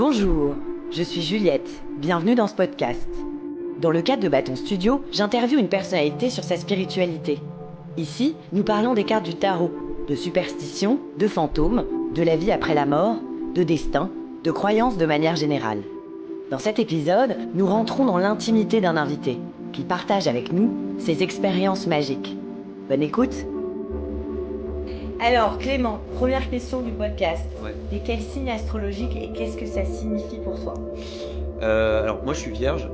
Bonjour, je suis Juliette, bienvenue dans ce podcast. Dans le cadre de Bâton Studio, j'interviewe une personnalité sur sa spiritualité. Ici, nous parlons des cartes du tarot, de superstitions, de fantômes, de la vie après la mort, de destin, de croyances de manière générale. Dans cet épisode, nous rentrons dans l'intimité d'un invité, qui partage avec nous ses expériences magiques. Bonne écoute. Alors Clément, première question du podcast. Ouais. T'es quel signe astrologique et qu'est-ce que ça signifie pour toi ? Alors moi je suis vierge.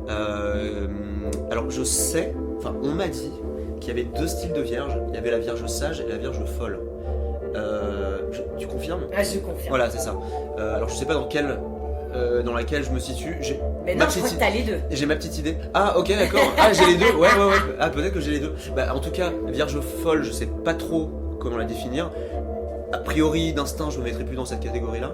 Alors je sais, enfin on m'a dit qu'il y avait deux styles de vierge. Il y avait la vierge sage et la vierge folle. Tu confirmes ? Ah, je confirme. Voilà, c'est ça. Alors je sais pas dans laquelle je me situe. Mais non, je crois que t'as les deux. J'ai ma petite idée. Ah ok, d'accord. Ah j'ai les deux. Ouais. Ah peut-être que j'ai les deux. Bah en tout cas, vierge folle, je sais pas trop comment la définir. A priori, d'instinct, je me mettrais plus dans cette catégorie-là.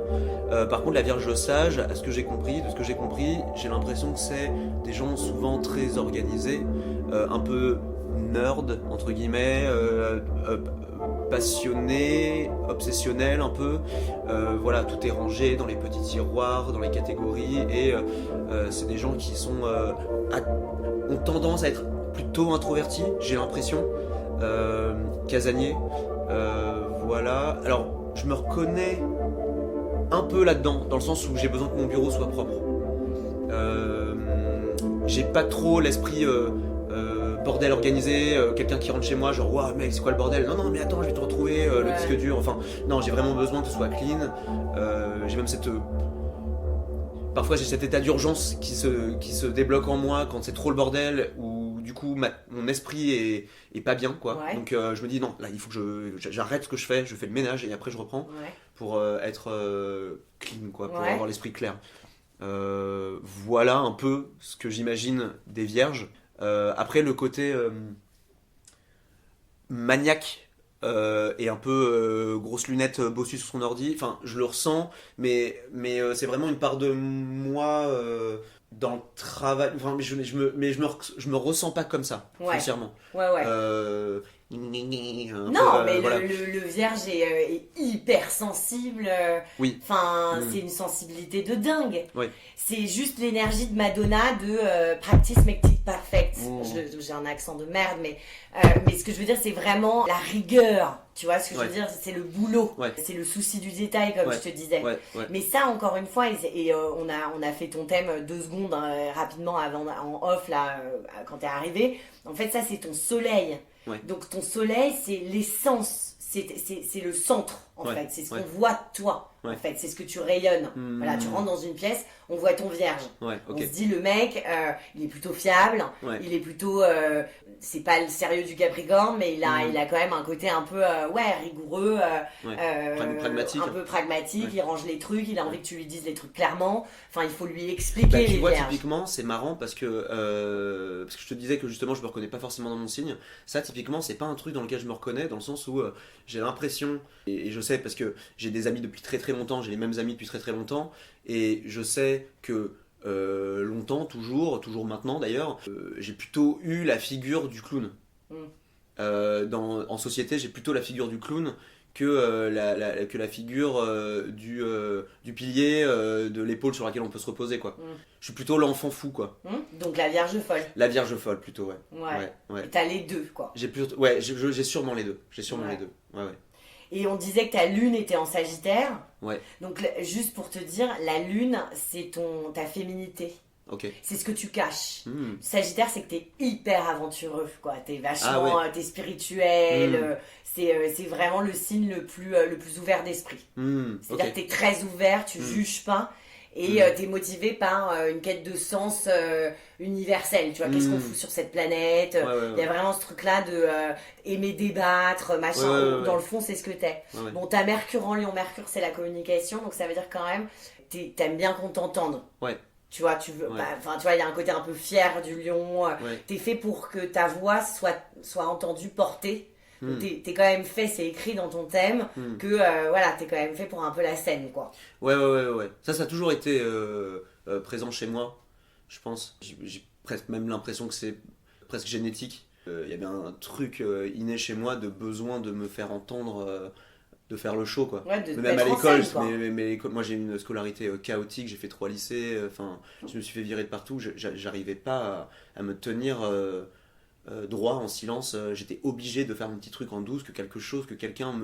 Par contre, la vierge sage, de ce que j'ai compris, j'ai l'impression que c'est des gens souvent très organisés, un peu nerd, entre guillemets, passionnés, obsessionnels un peu. Voilà, tout est rangé dans les petits tiroirs, dans les catégories, et c'est des gens qui ont tendance à être plutôt introvertis, j'ai l'impression, casaniers. Voilà. Alors, je me reconnais un peu là-dedans, dans le sens où j'ai besoin que mon bureau soit propre. J'ai pas trop l'esprit bordel organisé, quelqu'un qui rentre chez moi, genre waouh mec, c'est quoi le bordel ? Non, mais attends, je vais te retrouver le disque dur. Enfin, non, j'ai vraiment besoin que ce soit clean. J'ai même parfois j'ai cet état d'urgence qui se débloque en moi quand c'est trop le bordel, ou du coup mon esprit est pas bien quoi. Ouais. Donc je me dis non, là il faut que j'arrête ce que je fais le ménage et après je reprends pour être clean quoi, pour avoir l'esprit clair. Voilà un peu ce que j'imagine des vierges. Après le côté maniaque et un peu grosse lunette bossue sur son ordi, enfin je le ressens, mais c'est vraiment une part de moi dans le travail, enfin mais je me ressens pas comme ça, foncièrement. Non, mais voilà. le vierge est hyper sensible. Oui. Enfin, c'est une sensibilité de dingue. Oui. C'est juste l'énergie de Madonna de practice make it perfect. J'ai un accent de merde, mais ce que je veux dire, c'est vraiment la rigueur. Tu vois ce que je veux dire ? C'est le boulot. C'est le souci du détail, comme je te disais. Mais ça, encore une fois, et on a fait ton thème 2 secondes rapidement avant, en off, là, quand t'es arrivé. En fait, ça, c'est ton soleil. Donc ton soleil, c'est l'essence, c'est le centre en fait, c'est ce qu'on voit de toi en fait, c'est ce que tu rayonnes. Voilà, tu rentres dans une pièce, on voit ton vierge. On se dit le mec, il est plutôt fiable, il est plutôt, c'est pas le sérieux du Capricorne, mais il a quand même un côté un peu rigoureux, pragmatique. un peu pragmatique. Il range les trucs, il a envie que tu lui dises les trucs clairement. Enfin, il faut lui expliquer tu les vois, vierges. typiquement, c'est marrant parce que je te disais que justement je me reconnais pas forcément dans mon signe. Ça, typiquement, c'est pas un truc dans lequel je me reconnais, dans le sens où j'ai l'impression, et je sais parce que j'ai des amis depuis très très longtemps, j'ai les mêmes amis depuis très très longtemps, et je sais que longtemps, toujours maintenant d'ailleurs, j'ai plutôt eu la figure du clown. En société, j'ai plutôt la figure du clown que la figure du pilier, de l'épaule sur laquelle on peut se reposer quoi. Je suis plutôt l'enfant fou quoi. Donc la vierge folle. La vierge folle plutôt, ouais. Et t'as les deux quoi. J'ai sûrement les deux. Les deux. Ouais. Et on disait que ta lune était en Sagittaire. Ouais. Donc juste pour te dire, la lune c'est ta féminité. Okay. C'est ce que tu caches. Sagittaire, c'est que t'es hyper aventureux, quoi. T'es vachement, t'es spirituel. C'est vraiment le signe le plus ouvert d'esprit. C'est-à-dire que t'es très ouvert, tu juges pas, et t'es motivé par une quête de sens universel. Tu vois, qu'est-ce qu'on fout sur cette planète ? Il y a vraiment ce truc-là de aimer débattre, machin. Dans le fond, c'est ce que t'es. Bon, t'as Mercure en Lion. Mercure, c'est la communication, donc ça veut dire quand même, t'aimes bien qu'on t'entende. Tu vois, tu vois, il y a un côté un peu fier du lion. T'es fait pour que ta voix soit entendue, portée. T'es quand même fait, c'est écrit dans ton thème, que t'es quand même fait pour un peu la scène, quoi. Ouais. Ça a toujours été présent chez moi, je pense. J'ai presque même l'impression que c'est presque génétique. Il y avait un truc inné chez moi de besoin de me faire entendre de faire le show, quoi. Ouais, même à l'école, moi j'ai une scolarité chaotique, j'ai fait 3 lycées, je me suis fait virer de partout, j'arrivais pas à me tenir droit en silence, j'étais obligé de faire un petit truc en douce, que quelqu'un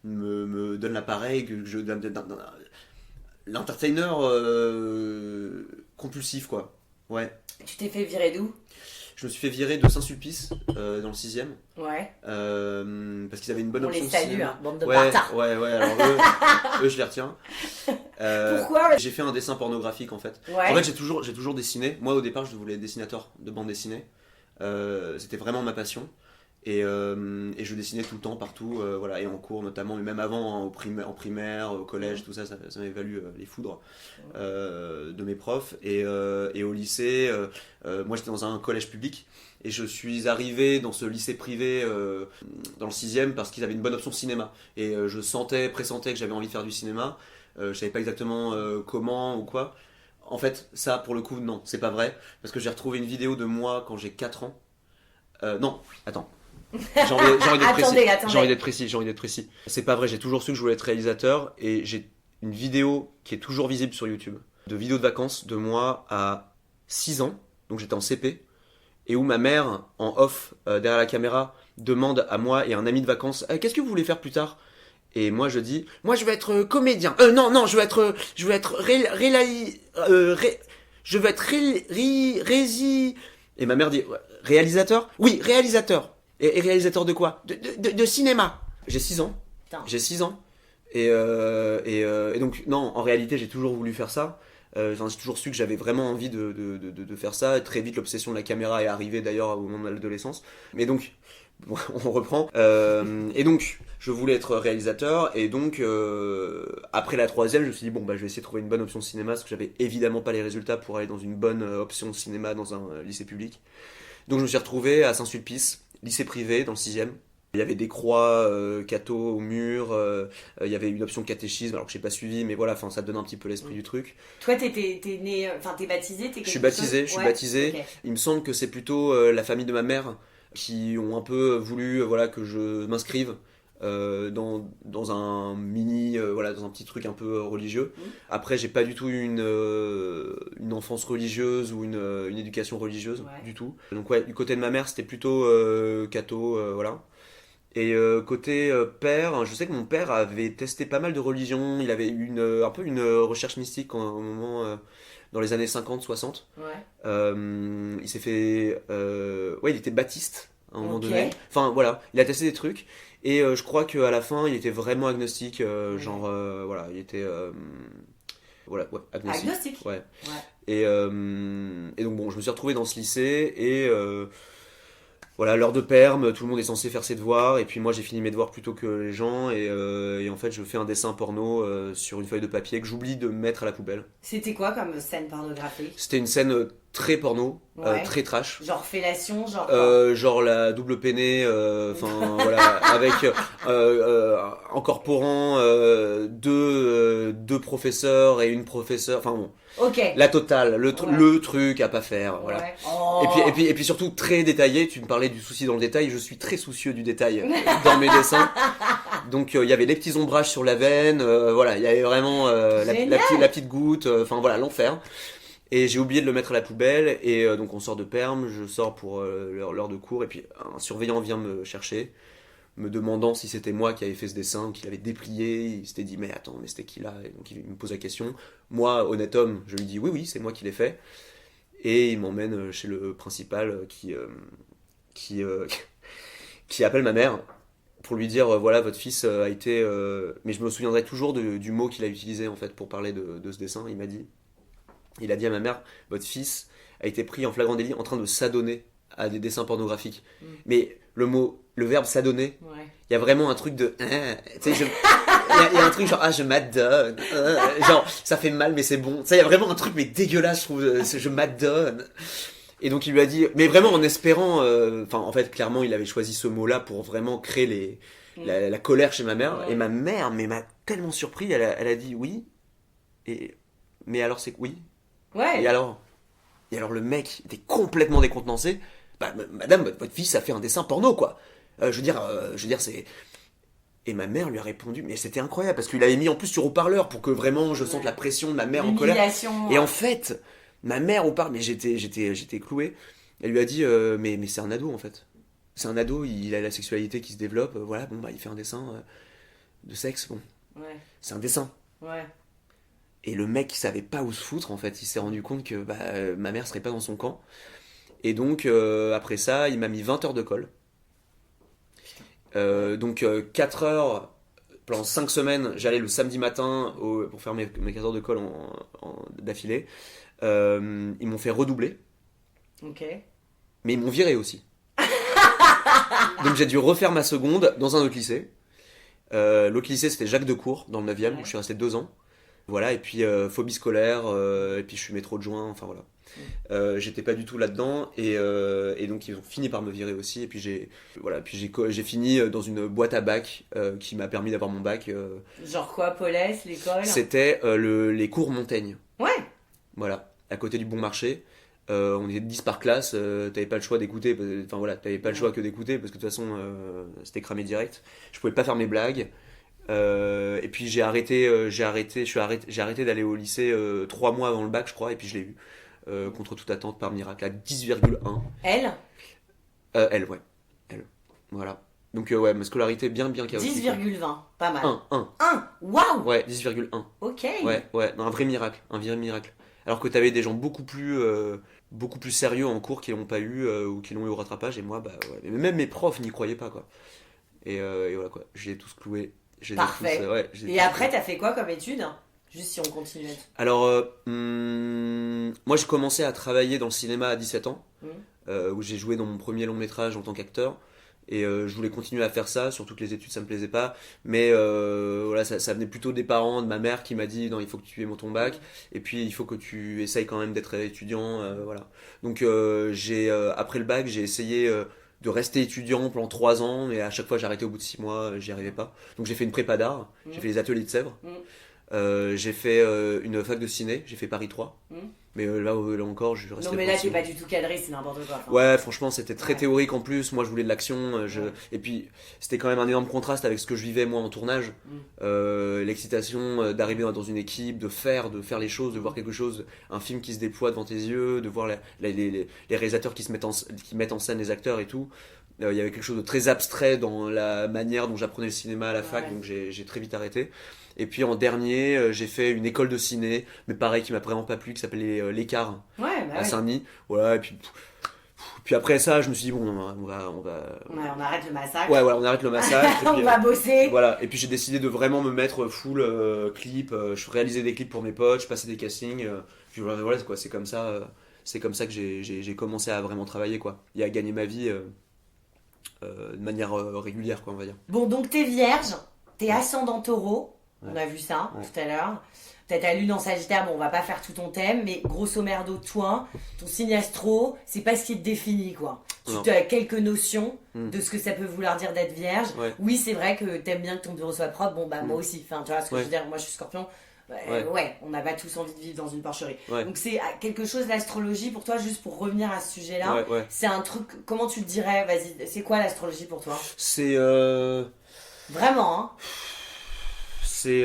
me donne l'appareil, que je l'entertainer compulsif, quoi. Ouais. Tu t'es fait virer d'où ? Je me suis fait virer de Saint-Sulpice, dans le 6e. Ouais. Parce qu'ils avaient une bonne option. On les salue, hein, bande de bâtards. bâtards. Ouais, alors eux, je les retiens. Pourquoi ? J'ai fait un dessin pornographique, en fait. Ouais. En fait, j'ai toujours dessiné. Moi, au départ, je voulais être dessinateur de bande dessinée. C'était vraiment ma passion. Et je dessinais tout le temps, partout, voilà, et en cours notamment, mais même avant, hein, en primaire, au collège, tout ça, ça m'avait valu les foudres de mes profs. Et au lycée, moi j'étais dans un collège public, et je suis arrivé dans ce lycée privé dans le 6e parce qu'ils avaient une bonne option cinéma. Et je pressentais que j'avais envie de faire du cinéma, je savais pas exactement comment ou quoi. En fait, ça, pour le coup, non, c'est pas vrai, parce que j'ai retrouvé une vidéo de moi quand j'ai 4 ans. Non, attends. J'ai envie d'être précis. C'est pas vrai, j'ai toujours su que je voulais être réalisateur, et j'ai une vidéo qui est toujours visible sur YouTube, de vidéos de vacances de moi à 6 ans, donc j'étais en CP, et où ma mère, en off, derrière la caméra, demande à moi et un ami de vacances « Qu'est-ce que vous voulez faire plus tard ?» Et moi je dis « Moi je veux être comédien. Non, je veux être rési... » Et ma mère dit « Réalisateur ? Oui, réalisateur. » Et réalisateur de quoi ? De cinéma. J'ai 6 ans. Putain. J'ai 6 ans. Et donc, non, en réalité, j'ai toujours voulu faire ça. J'ai toujours su que j'avais vraiment envie de faire ça. Très vite, l'obsession de la caméra est arrivée d'ailleurs au moment de l'adolescence. Mais donc, on reprend. Et donc, je voulais être réalisateur. Et donc, après la 3e, je me suis dit, bon, bah, je vais essayer de trouver une bonne option cinéma, parce que j'avais évidemment pas les résultats pour aller dans une bonne option cinéma dans un lycée public. Donc, je me suis retrouvé à Saint-Sulpice, lycée privé, dans le 6e. Il y avait des croix, catho au mur, il y avait une option catéchisme, alors que j'ai pas suivi, mais voilà, ça te donne un petit peu l'esprit du truc. Toi, t'es né, t'es baptisé, Je suis baptisé. Okay. Il me semble que c'est plutôt la famille de ma mère qui ont un peu voulu, que je m'inscrive dans un mini, dans un petit truc un peu religieux. Après, j'ai pas du tout eu une enfance religieuse ou une éducation religieuse, du tout. Donc du côté de ma mère, c'était plutôt catho, voilà. Et côté père, je sais que mon père avait testé pas mal de religions. Il avait eu un peu une recherche mystique au moment dans les années 50-60. Il s'est fait... il était baptiste à un moment donné. Enfin voilà, il a testé des trucs. Et je crois qu'à la fin, il était vraiment agnostique. Il était... agnostique. Ouais. Et donc bon, je me suis retrouvé dans ce lycée, et... l'heure de perm, tout le monde est censé faire ses devoirs, et puis moi j'ai fini mes devoirs plus tôt que les gens, et en fait je fais un dessin porno sur une feuille de papier que j'oublie de mettre à la poubelle. C'était quoi comme scène pornographique ? C'était une scène très porno, très trash. Genre fellation, genre la double peinée, avec incorporant deux professeurs et une professeure, la totale, le truc à pas faire, voilà. Oh. Et puis surtout très détaillé. Tu me parlais du souci dans le détail, je suis très soucieux du détail dans mes dessins. Donc il y avait les petits ombrages sur la veine, il y avait vraiment la petite goutte, l'enfer. Et j'ai oublié de le mettre à la poubelle, et donc on sort de perm, je sors pour l'heure de cours, et puis un surveillant vient me chercher, me demandant si c'était moi qui avais fait ce dessin, qu'il avait déplié. Il s'était dit mais attends, mais c'était qui là? Et donc il me pose la question. Moi, honnête homme, je lui dis oui, c'est moi qui l'ai fait. Et il m'emmène chez le principal qui appelle ma mère pour lui dire votre fils a été... Mais je me souviendrai toujours du mot qu'il a utilisé en fait pour parler de ce dessin. Il a dit à ma mère, votre fils a été pris en flagrant délit en train de s'adonner à des dessins pornographiques. Mais le verbe s'adonner, il y a vraiment un truc de... il y a un truc genre, je m'adonne. Genre, ça fait mal, mais c'est bon. Il y a vraiment un truc, mais dégueulasse, je trouve. Je m'adonne. Et donc, il lui a dit... Mais vraiment en espérant... en fait, clairement, il avait choisi ce mot-là pour vraiment créer la colère chez ma mère. Et ma mère m'a tellement surpris. Elle a dit oui. Mais alors, c'est oui. Et alors le mec était complètement décontenancé. Madame, votre fils a fait un dessin porno, quoi. Je veux dire, c'est... Et ma mère lui a répondu, mais c'était incroyable, parce qu'il avait mis en plus sur haut-parleur pour que vraiment je sente la pression de ma mère en colère. Et en fait, ma mère au parle, mais j'étais cloué. Elle lui a dit, mais c'est un ado en fait. C'est un ado, il a la sexualité qui se développe, voilà, bon bah il fait un dessin de sexe, bon. Ouais. C'est un dessin. Ouais. Et le mec, il savait pas où se foutre en fait, il s'est rendu compte que ma mère serait pas dans son camp. Et donc, après ça, il m'a mis 20 heures de colle. Donc 4 heures pendant 5 semaines, j'allais le samedi matin pour faire mes 4 heures de colle d'affilée. Ils m'ont fait redoubler. Ok. Mais ils m'ont viré aussi. Donc j'ai dû refaire ma seconde dans un autre lycée. L'autre lycée, c'était Jacques Decour, dans le 9e, où je suis resté 2 ans. Voilà, et puis phobie scolaire, et puis je suis métro de juin, enfin voilà. J'étais pas du tout là-dedans, et donc ils ont fini par me virer aussi, et puis j'ai fini dans une boîte à bac qui m'a permis d'avoir mon bac. Genre quoi, Paulès, l'école? C'était les cours Montaigne. Ouais. Voilà, à côté du Bon Marché. On était 10 par classe, t'avais pas le choix d'écouter, enfin voilà, t'avais pas le choix que d'écouter, parce que de toute façon c'était cramé direct. Je pouvais pas faire mes blagues. Et puis j'ai arrêté d'aller au lycée 3 mois avant le bac, je crois, et puis je l'ai eu contre toute attente par miracle à 10,1. Elle ouais. Elle. Voilà. Donc ouais, ma scolarité bien chaotique. 10,20, pas mal. 1. Waouh. Ouais, 10,1. Ok. Ouais, non, un vrai miracle. Alors que t'avais des gens beaucoup plus sérieux en cours qui l'ont pas eu ou qui l'ont eu au rattrapage, et moi, ouais. Même mes profs n'y croyaient pas, quoi. Et voilà, quoi. J'ai tous cloué. Parfait. Et après, t'as fait quoi comme étude? Juste si on continue. Alors, moi j'ai commencé à travailler dans le cinéma à 17 ans, où j'ai joué dans mon premier long métrage en tant qu'acteur. Et je voulais continuer à faire ça, surtout que les études ça me plaisait pas. Mais voilà, ça venait plutôt des parents, de ma mère qui m'a dit non, il faut que tu aies ton bac, et puis il faut que tu essayes quand même d'être étudiant. Voilà. Donc après le bac, j'ai essayé de rester étudiant pendant 3 ans, mais à chaque fois j'arrêtais au bout de 6 mois, j'y arrivais pas. Donc j'ai fait une prépa d'art, j'ai fait les ateliers de Sèvres, j'ai fait une fac de ciné, j'ai fait Paris 3. Mais là encore, je restais. Non, mais là, t'es pas du tout cadré, c'est n'importe quoi. Enfin. Ouais, franchement, c'était très théorique en plus. Moi, je voulais de l'action. Et puis, c'était quand même un énorme contraste avec ce que je vivais moi en tournage. L'excitation d'arriver dans une équipe, de faire les choses, de voir quelque chose, un film qui se déploie devant tes yeux, de voir les réalisateurs qui mettent en scène les acteurs et tout. Il y avait quelque chose de très abstrait dans la manière dont j'apprenais le cinéma à la fac, donc j'ai très vite arrêté. Et puis en dernier, j'ai fait une école de ciné, mais pareil, qui m'a vraiment pas plu, qui s'appelait L'Écart, à Saint-Denis. Voilà, et puis après ça, je me suis dit, bon, on va... Ouais, on arrête le massacre. Ouais, voilà, on arrête le massacre. On va bosser. Voilà, et puis j'ai décidé de vraiment me mettre full clip. Je réalisais des clips pour mes potes, je passais des castings. Puis voilà, quoi, c'est comme ça que j'ai commencé à vraiment travailler, quoi. Et à gagner ma vie de manière régulière, quoi, on va dire. Bon, donc t'es vierge, t'es ascendant taureau. On a vu ça tout à l'heure. Peut-être à lune en Sagittaire, bon, on va pas faire tout ton thème, mais grosso merdo, toi, ton signe astro, c'est pas ce qui te définit, quoi. Tu as quelques notions de ce que ça peut vouloir dire d'être vierge. Ouais. Oui, c'est vrai que t'aimes bien que ton bureau soit propre. Bon, bah, moi aussi. Enfin, tu vois ce que je veux dire. Moi, je suis Scorpion. On n'a pas tous envie de vivre dans une porcherie. Donc, c'est quelque chose, l'astrologie, pour toi, juste pour revenir à ce sujet-là. C'est un truc, comment tu le dirais? Vas-y, c'est quoi l'astrologie pour toi? C'est. Vraiment, hein? C'est.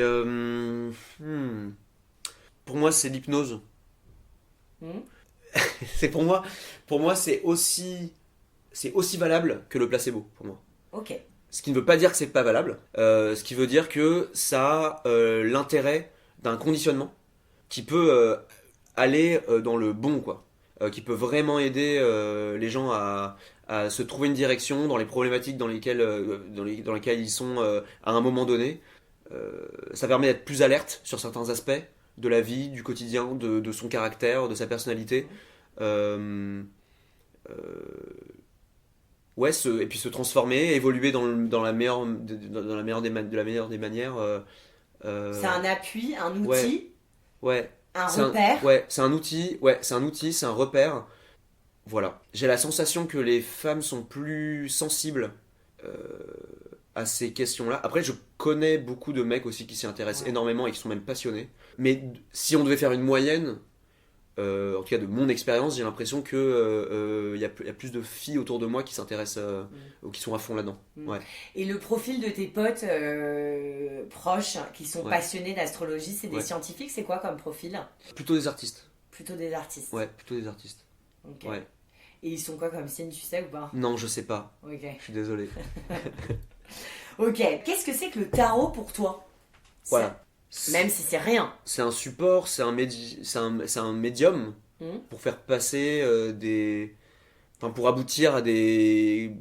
Pour moi, c'est l'hypnose. C'est pour moi, c'est aussi valable que le placebo, pour moi. Ok. Ce qui ne veut pas dire que c'est pas valable. Ce qui veut dire que ça a l'intérêt d'un conditionnement qui peut aller dans le bon, quoi. Qui peut vraiment aider les gens à se trouver une direction dans les problématiques dans lesquelles ils sont à un moment donné. Ça permet d'être plus alerte sur certains aspects de la vie, du quotidien, de son caractère, de sa personnalité. Et puis se transformer, évoluer dans la meilleure des manières. C'est un appui, un outil. Ouais. Un repère. C'est un outil, c'est un repère. Voilà. J'ai la sensation que les femmes sont plus sensibles à ces questions-là. Après, je connais beaucoup de mecs aussi qui s'y intéressent énormément et qui sont même passionnés. Mais si on devait faire une moyenne, en tout cas de mon expérience, j'ai l'impression que y a plus de filles autour de moi qui s'intéressent ou qui sont à fond là-dedans. Ouais. Et le profil de tes potes proches qui sont passionnés d'astrologie, c'est des scientifiques, c'est quoi comme profil? Plutôt des artistes. Plutôt des artistes. Ouais, plutôt des artistes. Ok. Ouais. Et ils sont quoi comme signe, tu sais ou pas? Non, je sais pas. Ok. Je suis désolé. Ok, qu'est-ce que c'est que le tarot pour toi? Voilà. Même si c'est rien. C'est un support, c'est un médium pour faire passer enfin, pour aboutir à des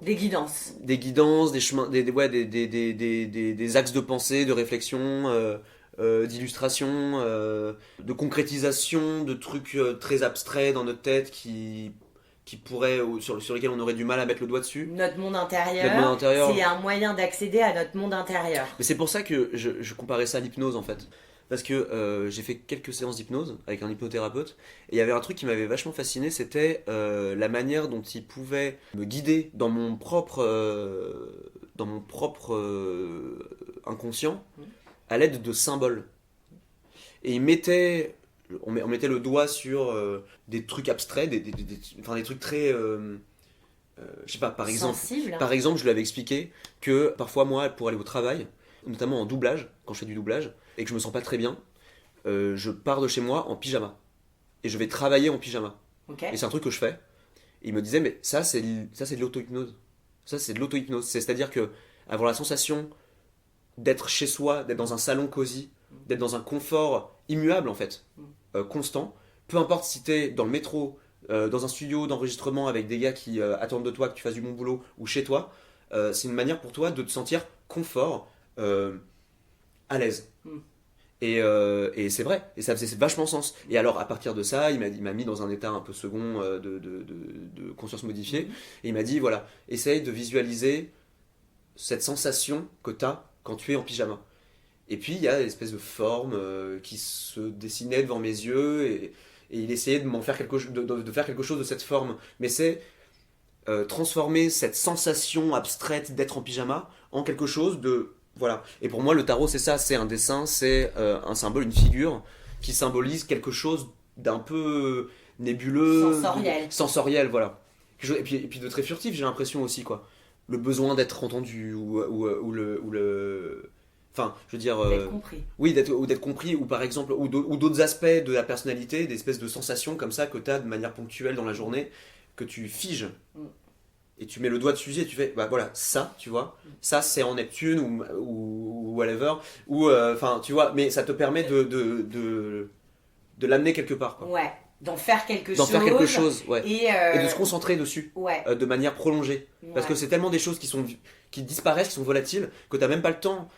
guidances. Des guidances, des chemins, des axes de pensée, de réflexion, d'illustration, de concrétisation, de trucs très abstraits dans notre tête qui pourraient, sur lesquels on aurait du mal à mettre le doigt dessus. Notre monde intérieur, c'est un moyen d'accéder à notre monde intérieur. Mais c'est pour ça que je comparais ça à l'hypnose en fait. Parce que j'ai fait quelques séances d'hypnose avec un hypnothérapeute, et il y avait un truc qui m'avait vachement fasciné, c'était la manière dont il pouvait me guider dans mon propre inconscient à l'aide de symboles. Et on mettait le doigt sur des trucs abstraits, des trucs très... je sais pas, par exemple, je lui avais expliqué que parfois moi, pour aller au travail, notamment en doublage, quand je fais du doublage, et que je me sens pas très bien, je pars de chez moi en pyjama. Et je vais travailler en pyjama. Okay. Et c'est un truc que je fais. Et il me disait, mais ça c'est de l'auto-hypnose. Ça c'est de l'auto-hypnose. C'est-à-dire que avoir la sensation d'être chez soi, d'être dans un salon cosy, d'être dans un confort immuable en fait, constant, peu importe si t'es dans le métro, dans un studio d'enregistrement avec des gars qui attendent de toi que tu fasses du bon boulot, ou chez toi, c'est une manière pour toi de te sentir confort, à l'aise. Et c'est vrai, et ça faisait vachement sens. Et alors à partir de ça, il m'a mis dans un état un peu second de conscience modifiée, et il m'a dit voilà, essaye de visualiser cette sensation que tu as quand tu es en pyjama. Et puis il y a une espèce de forme qui se dessinait devant mes yeux, et il essayait de m'en faire de faire quelque chose de cette forme. Mais c'est transformer cette sensation abstraite d'être en pyjama en quelque chose de... Voilà. Et pour moi, le tarot, c'est ça, c'est un dessin, c'est un symbole, une figure qui symbolise quelque chose d'un peu nébuleux, sensoriel, voilà. Et puis de très furtif, j'ai l'impression aussi, quoi. Le besoin d'être entendu ou le... Enfin, je veux dire... d'être compris. Oui, d'être compris, ou par exemple, ou d'autres aspects de la personnalité, des espèces de sensations comme ça que tu as de manière ponctuelle dans la journée, que tu figes. Et tu mets le doigt dessus et tu fais, bah voilà, ça, tu vois, ça c'est en Neptune ou whatever, ou enfin, tu vois, mais ça te permet de l'amener quelque part, quoi. Ouais, d'en faire quelque chose, ouais. Et de se concentrer dessus, ouais. De manière prolongée. Ouais. Parce que c'est tellement des choses qui disparaissent, qui sont volatiles, que t'as même pas le temps.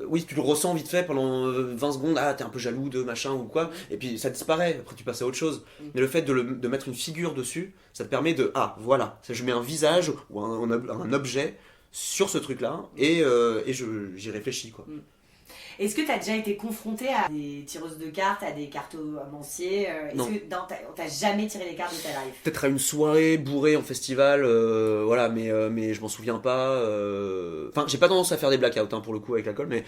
Oui, tu le ressens vite fait pendant 20 secondes, ah t'es un peu jaloux de machin ou quoi, et puis ça disparaît, après tu passes à autre chose. Mais le fait de mettre une figure dessus, ça te permet de, ah voilà, je mets un visage ou un objet sur ce truc là, et j'y réfléchis, quoi. Est-ce que tu as déjà été confronté à des tireuses de cartes, à des cartomanciers? Non. Est-ce que on t'a jamais tiré les cartes de ta life? Peut-être à une soirée bourrée en festival, voilà, mais je m'en souviens pas. Enfin, j'ai pas tendance à faire des blackouts, hein, pour le coup, avec l'alcool, mais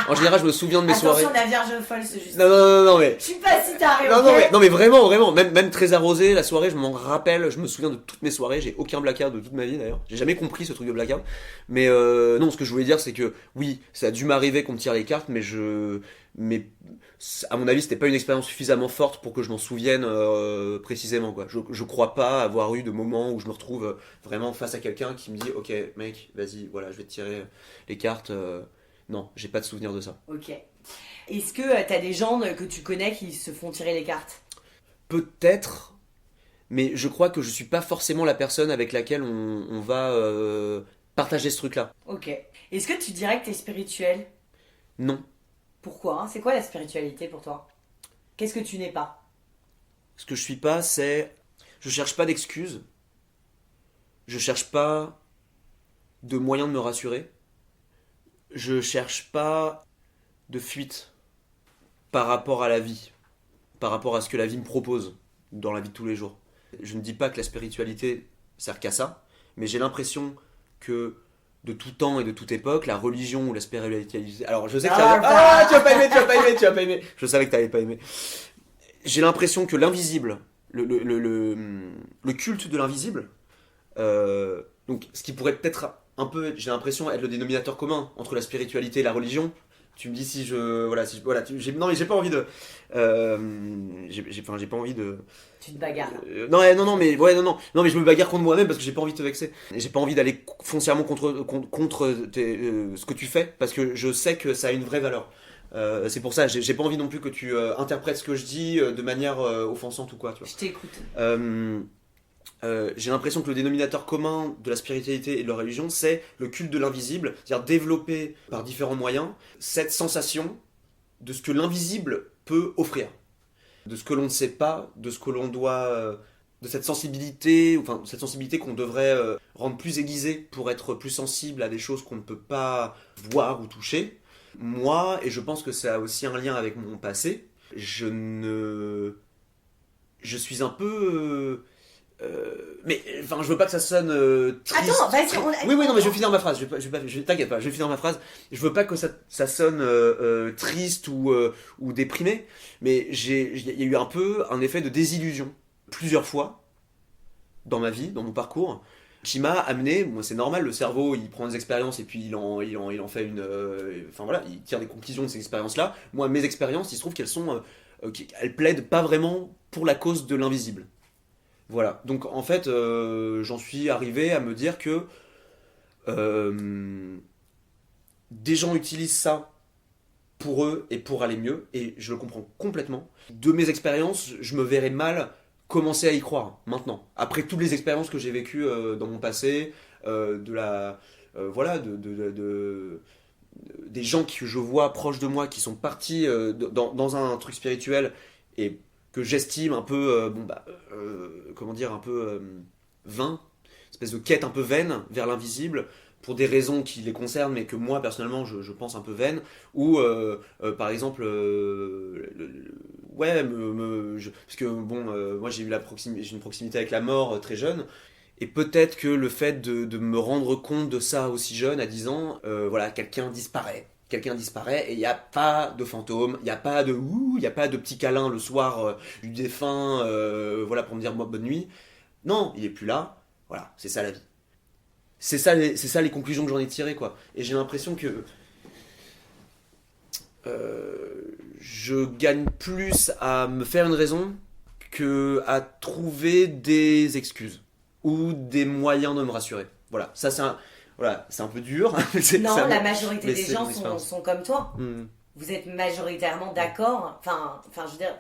en général, je me souviens de mes soirées. Attention, la Vierge folle, c'est juste. Non, mais. Je suis pas si taré, non, mais vraiment, même très arrosé, la soirée, je m'en rappelle, je me souviens de toutes mes soirées, j'ai aucun blackout de toute ma vie d'ailleurs. J'ai jamais compris ce truc de blackout. Mais non, ce que je voulais dire, c'est que oui, ça a dû m'arriver qu'on me tire les cartes, mais à mon avis, c'était pas une expérience suffisamment forte pour que je m'en souvienne précisément, quoi. Je crois pas avoir eu de moment où je me retrouve vraiment face à quelqu'un qui me dit ok mec, vas-y, voilà, je vais te tirer les cartes. Non, j'ai pas de souvenir de ça. Ok. Est-ce que t'as des gens que tu connais qui se font tirer les cartes? Peut-être, mais je crois que je suis pas forcément la personne avec laquelle on va partager ce truc-là. Ok. Est-ce que tu dirais que t'es spirituel? Non. Pourquoi, hein? C'est quoi la spiritualité pour toi? Qu'est-ce que tu n'es pas? Ce que je suis pas, c'est... Je cherche pas d'excuses. Je cherche pas de moyens de me rassurer. Je cherche pas de fuite par rapport à la vie, par rapport à ce que la vie me propose dans la vie de tous les jours. Je ne dis pas que la spiritualité sert qu'à ça, mais j'ai l'impression que de tout temps et de toute époque, la religion ou la spiritualité. Alors je sais que tu vas pas aimer. Je savais que tu n'allais pas aimer. J'ai l'impression que l'invisible, le culte de l'invisible, donc ce qui pourrait peut-être un peu, j'ai l'impression, être le dénominateur commun entre la spiritualité et la religion. Tu me dis si je... non mais j'ai pas envie de... j'ai pas envie de... Tu te bagarres. Non, mais je me bagarre contre moi-même parce que j'ai pas envie de te vexer. J'ai pas envie d'aller foncièrement contre ce que tu fais parce que je sais que ça a une vraie valeur. C'est pour ça, j'ai pas envie non plus que tu interprètes ce que je dis de manière offensante ou quoi. Tu vois. Je t'écoute. J'ai l'impression que le dénominateur commun de la spiritualité et de la religion, c'est le culte de l'invisible, c'est-à-dire développer par différents moyens cette sensation de ce que l'invisible peut offrir, de ce que l'on ne sait pas, de ce que l'on doit, de cette sensibilité qu'on devrait rendre plus aiguisée pour être plus sensible à des choses qu'on ne peut pas voir ou toucher. Moi, et je pense que ça a aussi un lien avec mon passé, je suis un peu... mais enfin, je veux pas que ça sonne triste. Attends, vas-y. Oui, non, mais je vais finir ma phrase. T'inquiète pas, je vais finir ma phrase. Je veux pas que ça sonne triste ou déprimé, mais il y a eu un peu un effet de désillusion plusieurs fois dans ma vie, dans mon parcours, qui m'a amené. Moi, c'est normal, le cerveau, il prend des expériences et puis il en fait une. Enfin voilà, il tire des conclusions de ces expériences-là. Moi, mes expériences, il se trouve qu'elles sont, elles plaident pas vraiment pour la cause de l'invisible. Voilà, donc en fait, j'en suis arrivé à me dire que des gens utilisent ça pour eux et pour aller mieux, et je le comprends complètement. De mes expériences, je me verrais mal commencer à y croire maintenant. Après toutes les expériences que j'ai vécues dans mon passé, des gens que je vois proches de moi qui sont partis dans un truc spirituel et que j'estime un peu, un peu vain, espèce de quête un peu vaine vers l'invisible, pour des raisons qui les concernent, mais que moi, personnellement, je pense un peu vaine, ou, par exemple, parce que, moi, j'ai une proximité avec la mort très jeune, et peut-être que le fait de me rendre compte de ça aussi jeune, à 10 ans, quelqu'un disparaît et il n'y a pas de fantôme, il n'y a pas de petit câlin le soir du défunt, pour me dire moi bonne nuit. Non, il est plus là. Voilà, c'est ça la vie. C'est ça les conclusions que j'en ai tirées, quoi. Et j'ai l'impression que je gagne plus à me faire une raison que à trouver des excuses ou des moyens de me rassurer. Voilà, ça c'est un peu dur. La majorité des gens sont comme toi. Vous êtes majoritairement d'accord. Enfin, je veux dire,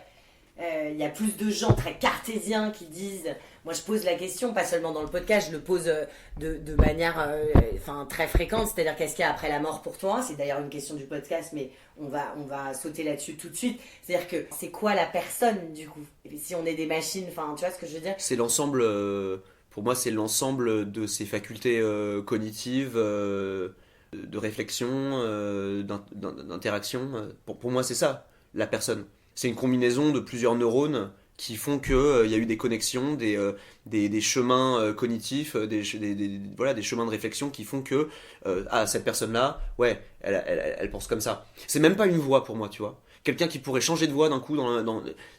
il y a plus de gens très cartésiens qui disent... Moi, je pose la question, pas seulement dans le podcast, je le pose de manière très fréquente. C'est-à-dire, qu'est-ce qu'il y a après la mort pour toi ? C'est d'ailleurs une question du podcast, mais on va sauter là-dessus tout de suite. C'est-à-dire que c'est quoi la personne, du coup ? Et si on est des machines, tu vois ce que je veux dire ? C'est l'ensemble... Pour moi, c'est l'ensemble de ces facultés cognitives, de réflexion, d'interaction. Pour moi, c'est ça, la personne. C'est une combinaison de plusieurs neurones qui font qu'il y a eu des connexions, des chemins cognitifs, des chemins de réflexion qui font que cette personne-là, ouais, elle pense comme ça. C'est même pas une voix pour moi, tu vois. Quelqu'un qui pourrait changer de voix d'un coup,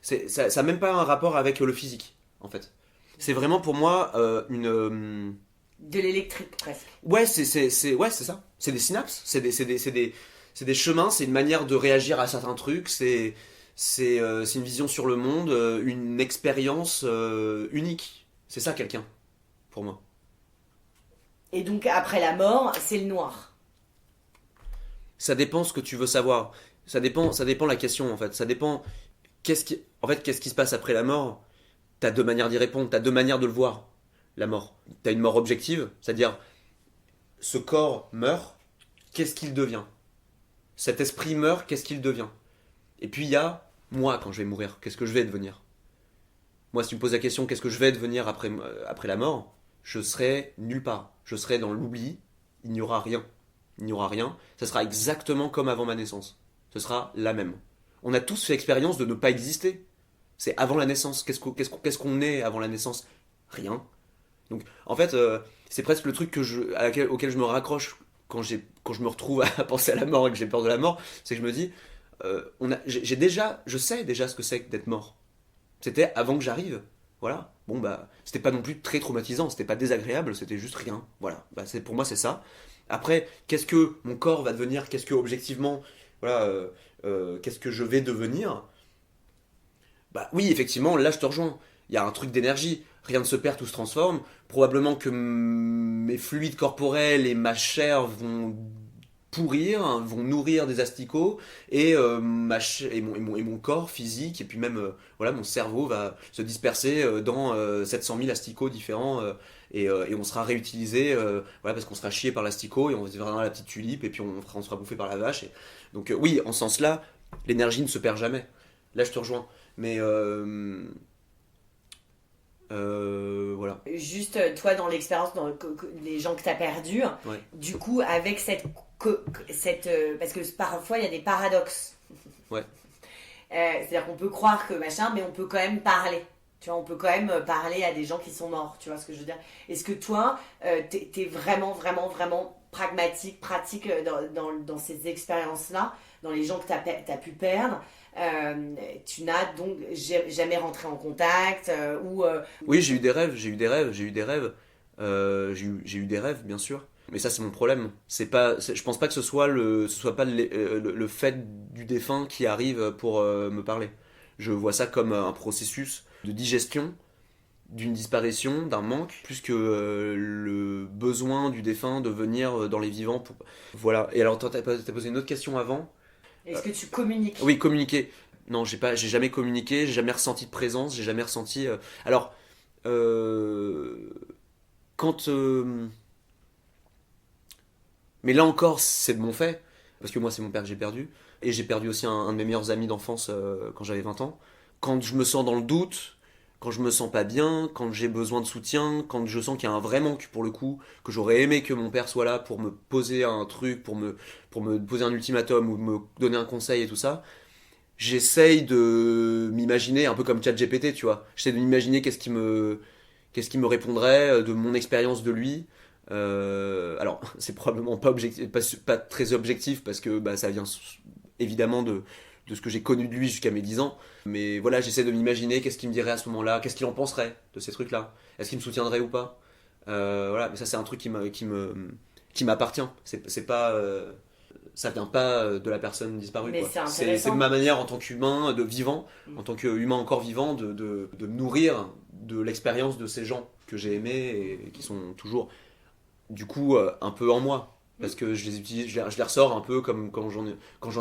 ça n'a même pas un rapport avec le physique, en fait. C'est vraiment pour moi une... De l'électrique, presque. Ouais, c'est ça. C'est des synapses, c'est des chemins, c'est une manière de réagir à certains trucs, c'est une vision sur le monde, une expérience unique. C'est ça, quelqu'un, pour moi. Et donc, après la mort, c'est le noir. Ça dépend ce que tu veux savoir. Ça dépend la question, en fait. Ça dépend... qu'est-ce qui se passe après la mort ? T'as deux manières d'y répondre, t'as deux manières de le voir, la mort. T'as une mort objective, c'est-à-dire, ce corps meurt, qu'est-ce qu'il devient ? Cet esprit meurt, qu'est-ce qu'il devient ? Et puis il y a, moi, quand je vais mourir, qu'est-ce que je vais devenir ? Moi, si tu me poses la question, qu'est-ce que je vais devenir après la mort ? Je serai nulle part. Je serai dans l'oubli, il n'y aura rien. Ça sera exactement comme avant ma naissance. Ce sera la même. On a tous fait l'expérience de ne pas exister. C'est avant la naissance. Qu'est-ce qu'on est avant la naissance ? Rien. Donc, en fait, c'est presque le truc auquel je me raccroche quand je me retrouve à penser à la mort et que j'ai peur de la mort, c'est que je me dis, je sais déjà ce que c'est que d'être mort. C'était avant que j'arrive, voilà. Bon bah, c'était pas non plus très traumatisant, c'était pas désagréable, c'était juste rien, voilà. Bah, pour moi c'est ça. Après, qu'est-ce que mon corps va devenir, qu'est-ce que objectivement, voilà, qu'est-ce que je vais devenir? Bah oui, effectivement, là je te rejoins. Il y a un truc d'énergie, rien ne se perd, tout se transforme. Probablement que mes fluides corporels et ma chair vont pourrir, hein, vont nourrir des asticots, et mon corps physique, et puis même voilà, mon cerveau va se disperser dans 700 000 asticots différents, et on sera réutilisé, voilà, parce qu'on sera chié par l'asticot, et on se verra dans la petite tulipe, et puis on sera bouffé par la vache. Donc oui, en ce sens-là, l'énergie ne se perd jamais. Là, je te rejoins. Mais voilà. Juste, toi, dans l'expérience, les gens que tu as perdus, ouais. Du coup, avec cette parce que parfois, il y a des paradoxes. Ouais. C'est-à-dire qu'on peut croire que machin, mais on peut quand même parler. Tu vois, on peut quand même parler à des gens qui sont morts. Tu vois ce que je veux dire? Est-ce que toi, t'es vraiment, vraiment, vraiment pragmatique, pratique dans ces expériences-là, dans les gens que t'as pu perdre? Tu n'as donc jamais rentré en contact Oui, j'ai eu des rêves, bien sûr. Mais ça, c'est mon problème. Je pense pas que ce soit pas le fait du défunt qui arrive pour me parler. Je vois ça comme un processus de digestion d'une disparition, d'un manque, plus que le besoin du défunt de venir dans les vivants. Voilà. Et alors, t'as posé une autre question avant. Est-ce que tu communiques? Oui, communiquer. Non, j'ai jamais communiqué, j'ai jamais ressenti de présence, j'ai jamais ressenti. Alors, quand. Mais là encore, c'est de mon fait, parce que moi, c'est mon père que j'ai perdu. Et j'ai perdu aussi un de mes meilleurs amis d'enfance quand j'avais 20 ans. Quand je me sens dans le doute, quand je me sens pas bien, quand j'ai besoin de soutien, quand je sens qu'il y a un vrai manque pour le coup, que j'aurais aimé que mon père soit là pour me poser un truc, pour me poser un ultimatum ou me donner un conseil et tout ça, j'essaye de m'imaginer un peu comme ChatGPT, tu vois. J'essaie de m'imaginer qu'est-ce qui me répondrait de mon expérience de lui. Alors, c'est probablement pas très objectif parce que bah, ça vient évidemment de ce que j'ai connu de lui jusqu'à mes 10 ans. Mais voilà, j'essaie de m'imaginer qu'est-ce qu'il me dirait à ce moment-là, qu'est-ce qu'il en penserait de ces trucs-là. Est-ce qu'il me soutiendrait ou pas? Voilà, mais ça c'est un truc qui m'appartient. C'est pas, ça vient pas de la personne disparue. Mais quoi. C'est ma manière en tant qu'humain, de vivant, en tant qu'humain encore vivant, de me nourrir de l'expérience de ces gens que j'ai aimés et qui sont toujours, du coup, un peu en moi. Parce que je les utilise, je les ressors un peu comme quand j'en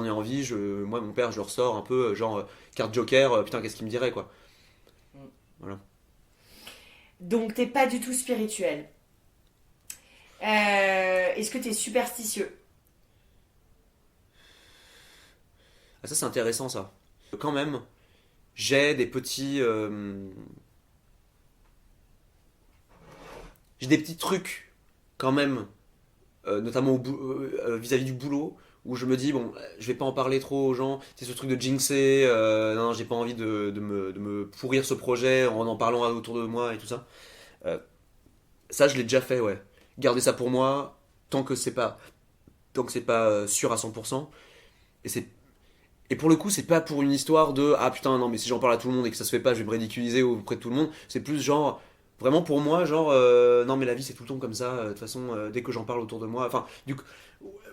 ai envie. Moi, mon père, je le ressors un peu, genre carte joker, putain, qu'est-ce qu'il me dirait, quoi. Voilà. Donc, t'es pas du tout spirituel. Est-ce que t'es superstitieux? Ah, ça, c'est intéressant, ça. Quand même, j'ai des petits... j'ai des petits trucs, quand même, notamment vis-à-vis du boulot, où je me dis, bon, je vais pas en parler trop aux gens, c'est ce truc de jinxer, non, j'ai pas envie de me pourrir ce projet en parlant autour de moi et tout ça. Ça, je l'ai déjà fait, ouais. Garder ça pour moi, tant que c'est pas sûr à 100%. Et pour le coup, c'est pas pour une histoire de, ah putain, non, mais si j'en parle à tout le monde et que ça se fait pas, je vais me ridiculiser auprès de tout le monde. C'est plus genre, vraiment pour moi, genre, non, mais la vie c'est tout le temps comme ça, de toute façon, dès que j'en parle autour de moi. Enfin, du coup,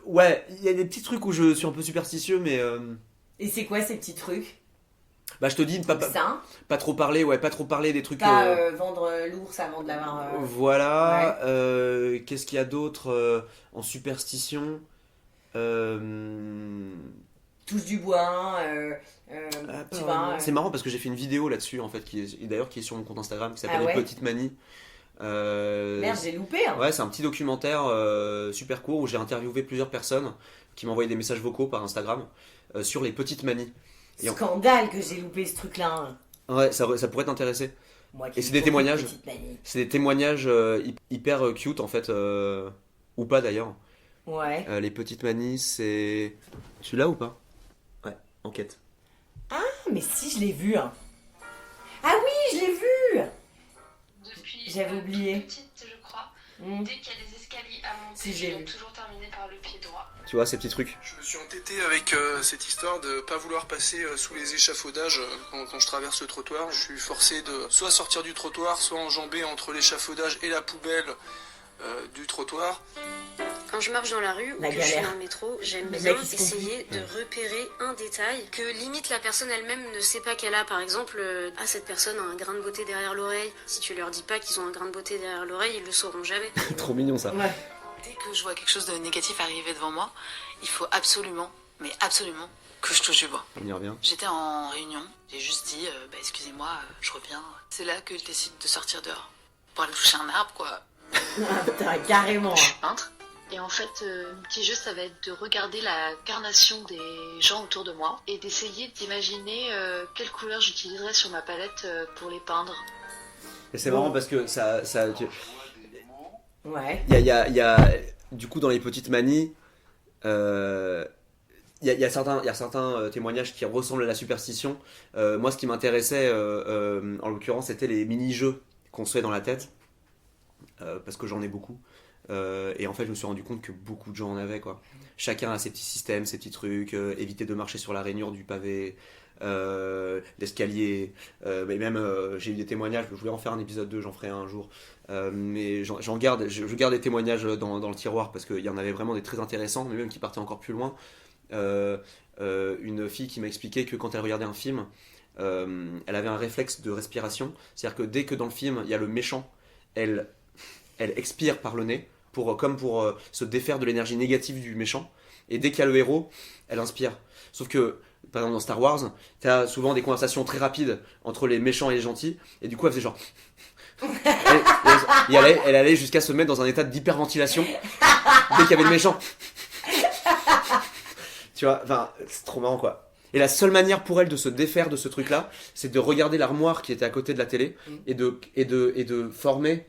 ouais, il y a des petits trucs où je suis un peu superstitieux, mais. Et c'est quoi ces petits trucs? Bah, je te dis, pas trop parler, ouais, pas trop parler des trucs. Pas vendre l'ours avant de l'avoir. Voilà, ouais. Qu'est-ce qu'il y a d'autre en superstition? Touche du bois, tu vois. C'est marrant parce que j'ai fait une vidéo là-dessus en fait, qui est sur mon compte Instagram, qui s'appelle Ah ouais. Les Petites Manies. Merde, j'ai loupé. Hein. Ouais, c'est un petit documentaire super court où j'ai interviewé plusieurs personnes qui m'envoyaient des messages vocaux par Instagram sur les petites manies. Scandale que j'ai loupé ce truc-là. Ouais, ça pourrait t'intéresser. Et c'est des témoignages. C'est des témoignages hyper cute en fait, ou pas d'ailleurs. Ouais. Les petites manies, c'est celui-là ou pas? Ouais, enquête. Ah, mais si, je l'ai vu. Hein. Ah oui, je l'ai vu. Depuis J'avais oublié. petite, je crois. Dès qu'il y a des escaliers à monter, je dois toujours terminer par le pied droit. Tu vois, ces petits trucs. Je me suis entêté avec cette histoire de pas vouloir passer sous les échafaudages quand je traverse le trottoir. Je suis forcé de soit sortir du trottoir, soit enjamber entre l'échafaudage et la poubelle du trottoir. Quand je marche dans la rue ou que je suis dans le métro, j'aime bien essayer de repérer un détail que limite la personne elle-même ne sait pas qu'elle a. Par exemple, cette personne a un grain de beauté derrière l'oreille. Si tu leur dis pas qu'ils ont un grain de beauté derrière l'oreille, ils le sauront jamais. Trop mignon ça. Ouais. Dès que je vois quelque chose de négatif arriver devant moi, il faut absolument, mais absolument, que je touche du bois. On y revient. J'étais en réunion, j'ai juste dit, excusez-moi, je reviens. C'est là que je décide de sortir dehors. Pour aller toucher un arbre, quoi. Putain, carrément. Je suis peintre. Et en fait, mon petit jeu, ça va être de regarder la carnation des gens autour de moi et d'essayer d'imaginer quelle couleur j'utiliserais sur ma palette pour les peindre. Et c'est marrant parce que Ouais. Il y a du coup dans les petites manies, il y a certains témoignages qui ressemblent à la superstition. Moi, ce qui m'intéressait, en l'occurrence, c'était les mini-jeux qu'on se fait dans la tête, parce que j'en ai beaucoup. Et en fait, je me suis rendu compte que beaucoup de gens en avaient, quoi. Chacun a ses petits systèmes, ses petits trucs. Éviter de marcher sur la rainure du pavé, l'escalier. Mais même, j'ai eu des témoignages. Je voulais en faire un épisode 2, j'en ferai un jour. Mais je garde des témoignages dans le tiroir parce qu'il y en avait vraiment des très intéressants, mais même qui partaient encore plus loin. Une fille qui m'a expliqué que quand elle regardait un film, elle avait un réflexe de respiration. C'est-à-dire que dès que dans le film, il y a le méchant, elle expire par le nez, comme pour se défaire de l'énergie négative du méchant. Et dès qu'il y a le héros, elle inspire. Sauf que, par exemple dans Star Wars, tu as souvent des conversations très rapides entre les méchants et les gentils, et du coup elle faisait genre... elle allait jusqu'à se mettre dans un état d'hyperventilation dès qu'il y avait le méchant. Tu vois, enfin, c'est trop marrant, quoi. Et la seule manière pour elle de se défaire de ce truc-là, c'est de regarder l'armoire qui était à côté de la télé et de former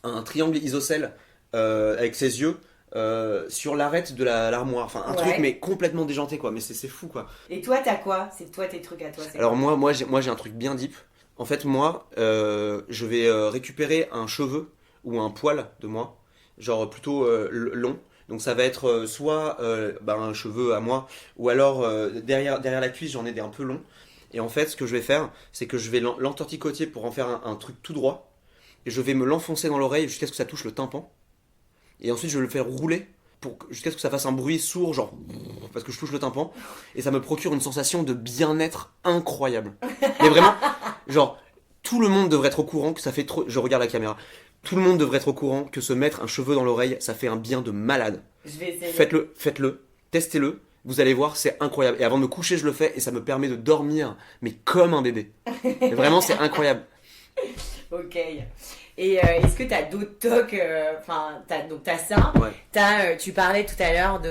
un triangle isocèle avec ses yeux sur l'arête de l'armoire. Enfin, un truc mais complètement déjanté, quoi. Mais c'est fou, quoi. Et toi, t'as quoi? C'est toi tes trucs à toi? Alors moi j'ai un truc bien deep. En fait, moi, je vais récupérer un cheveu ou un poil de moi, genre plutôt long. Donc ça va être soit un cheveu à moi, ou alors derrière la cuisse, j'en ai des un peu longs. Et en fait, ce que je vais faire, c'est que je vais l'entorticoter pour en faire un truc tout droit. Et je vais me l'enfoncer dans l'oreille jusqu'à ce que ça touche le tympan. Et ensuite, je vais le faire rouler jusqu'à ce que ça fasse un bruit sourd, genre parce que je touche le tympan. Et ça me procure une sensation de bien-être incroyable. Mais vraiment, genre, tout le monde devrait être au courant que ça fait trop... Je regarde la caméra. Tout le monde devrait être au courant que se mettre un cheveu dans l'oreille, ça fait un bien de malade. Je vais essayer. Faites-le, testez-le. Vous allez voir, c'est incroyable. Et avant de me coucher, je le fais et ça me permet de dormir, mais comme un bébé. Et vraiment, c'est incroyable. Ok. Et est-ce que t'as d'autres tocs? Donc t'as ça. Ouais. Tu parlais tout à l'heure de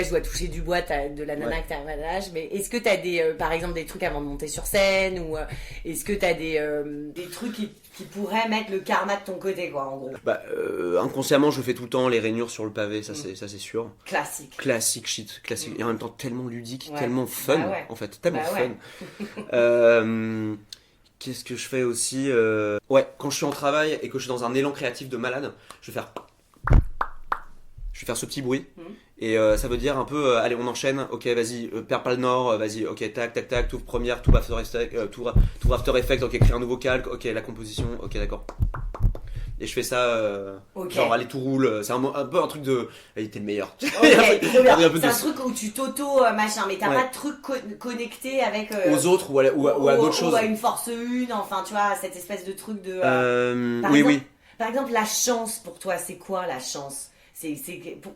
je dois toucher du bois, de la nana que t'as un malade. Mais est-ce que t'as par exemple des trucs avant de monter sur scène, ou est-ce que t'as des trucs qui pourraient mettre le karma de ton côté, quoi, en gros? Inconsciemment, je fais tout le temps les rainures sur le pavé, ça c'est sûr. Classique Shit. Et en même temps tellement ludique, tellement fun, en fait, tellement fun. Qu'est-ce que je fais aussi quand je suis en travail et que je suis dans un élan créatif de malade, je vais faire ce petit bruit. Et ça veut dire un peu, allez, on enchaîne, ok, vas-y, perds pas le nord, vas-y, ok, tac, tout première, tout After Effects, ok, crée un nouveau calque, ok, la composition, ok, d'accord. Et je fais ça, genre, allez, tout roule, c'est un peu un truc de, hey, t'es le meilleur. Ok, c'est un truc où tu t'auto-machin, mais t'as pas de truc connecté avec... aux autres ou à d'autres choses. Ou à une force 1, enfin, tu vois, cette espèce de truc de... oui. Par exemple, la chance, pour toi, c'est quoi la chance?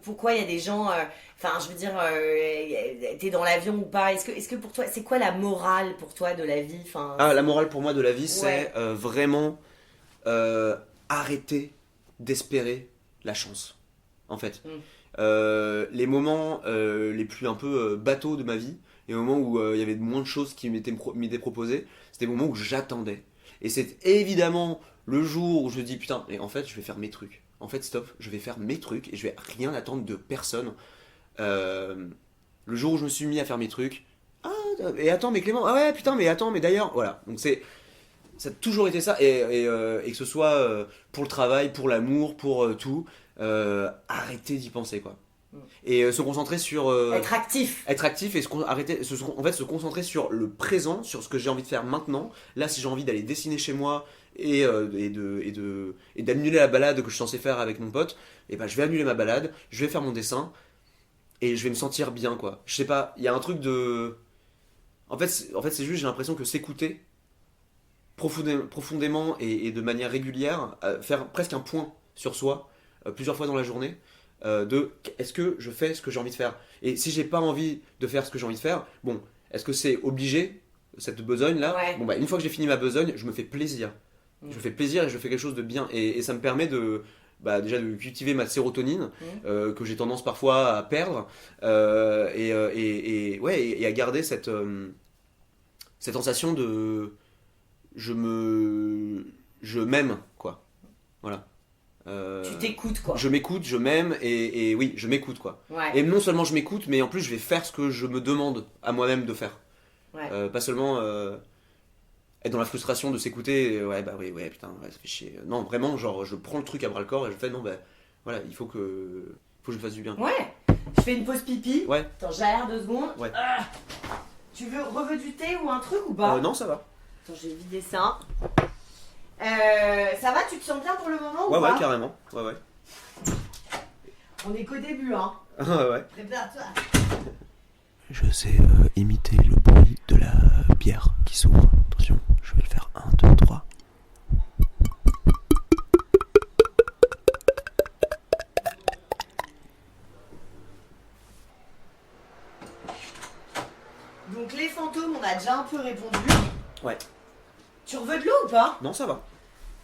Pourquoi il y a des gens... je veux dire, t'es dans l'avion ou pas? Est-ce que pour toi, c'est quoi la morale pour toi de la vie? La morale pour moi de la vie, c'est vraiment arrêter d'espérer la chance, en fait. Les moments les plus un peu bateaux de ma vie, les moments où il y avait moins de choses qui m'étaient proposées, c'était les moments où j'attendais. Et c'est évidemment le jour où je me dis, putain, mais en fait, je vais faire mes trucs. En fait, stop, je vais faire mes trucs et je vais rien attendre de personne. Le jour où je me suis mis à faire mes trucs, et attends, mais Clément, ah ouais, putain, mais attends, mais d'ailleurs, voilà. Donc ça a toujours été ça, et que ce soit pour le travail, pour l'amour, pour tout, arrêtez d'y penser, quoi. Et se concentrer sur... être actif. Être actif et se concentrer sur le présent, sur ce que j'ai envie de faire maintenant. Là, si j'ai envie d'aller dessiner chez moi et d'annuler la balade que je suis censé faire avec mon pote, et ben je vais annuler ma balade, je vais faire mon dessin et je vais me sentir bien, quoi. Je sais pas, il y a un truc de... En fait, c'est juste, j'ai l'impression que s'écouter profondément et de manière régulière, faire presque un point sur soi, plusieurs fois dans la journée, de est-ce que je fais ce que j'ai envie de faire, et si j'ai pas envie de faire ce que j'ai envie de faire, bon, est-ce que c'est obligé cette besogne là, ouais. Bon bah une fois que j'ai fini ma besogne, je me fais plaisir, je me fais plaisir et je fais quelque chose de bien, et ça me permet de déjà de cultiver ma sérotonine que j'ai tendance parfois à perdre, et à garder cette sensation de je m'aime, quoi, voilà. Tu t'écoutes, quoi. Je m'écoute, je m'aime, et oui, je m'écoute, quoi. Ouais. Et non seulement je m'écoute, mais en plus je vais faire ce que je me demande à moi-même de faire. Ouais. Pas seulement être dans la frustration de s'écouter, ouais, putain, ouais, ça fait chier. Non, vraiment, genre, je prends le truc à bras le corps et je fais, non, voilà, il faut que je me fasse du bien. Ouais. Je fais une pause pipi. Ouais. Attends, j'aère 2 secondes. Ouais. Tu veux du thé ou un truc ou pas? Non, ça va. Attends, je vais vider ça. Ça va, tu te sens bien pour le moment ou pas? Ouais, carrément. Ouais. On est qu'au début, hein. Ouais. Prépare-toi. Je sais imiter le bruit de la bière qui s'ouvre. Attention, je vais le faire 1, 2, 3. Donc les fantômes, on a déjà un peu répondu. Ouais. Tu veux de l'eau ou pas? Non, ça va.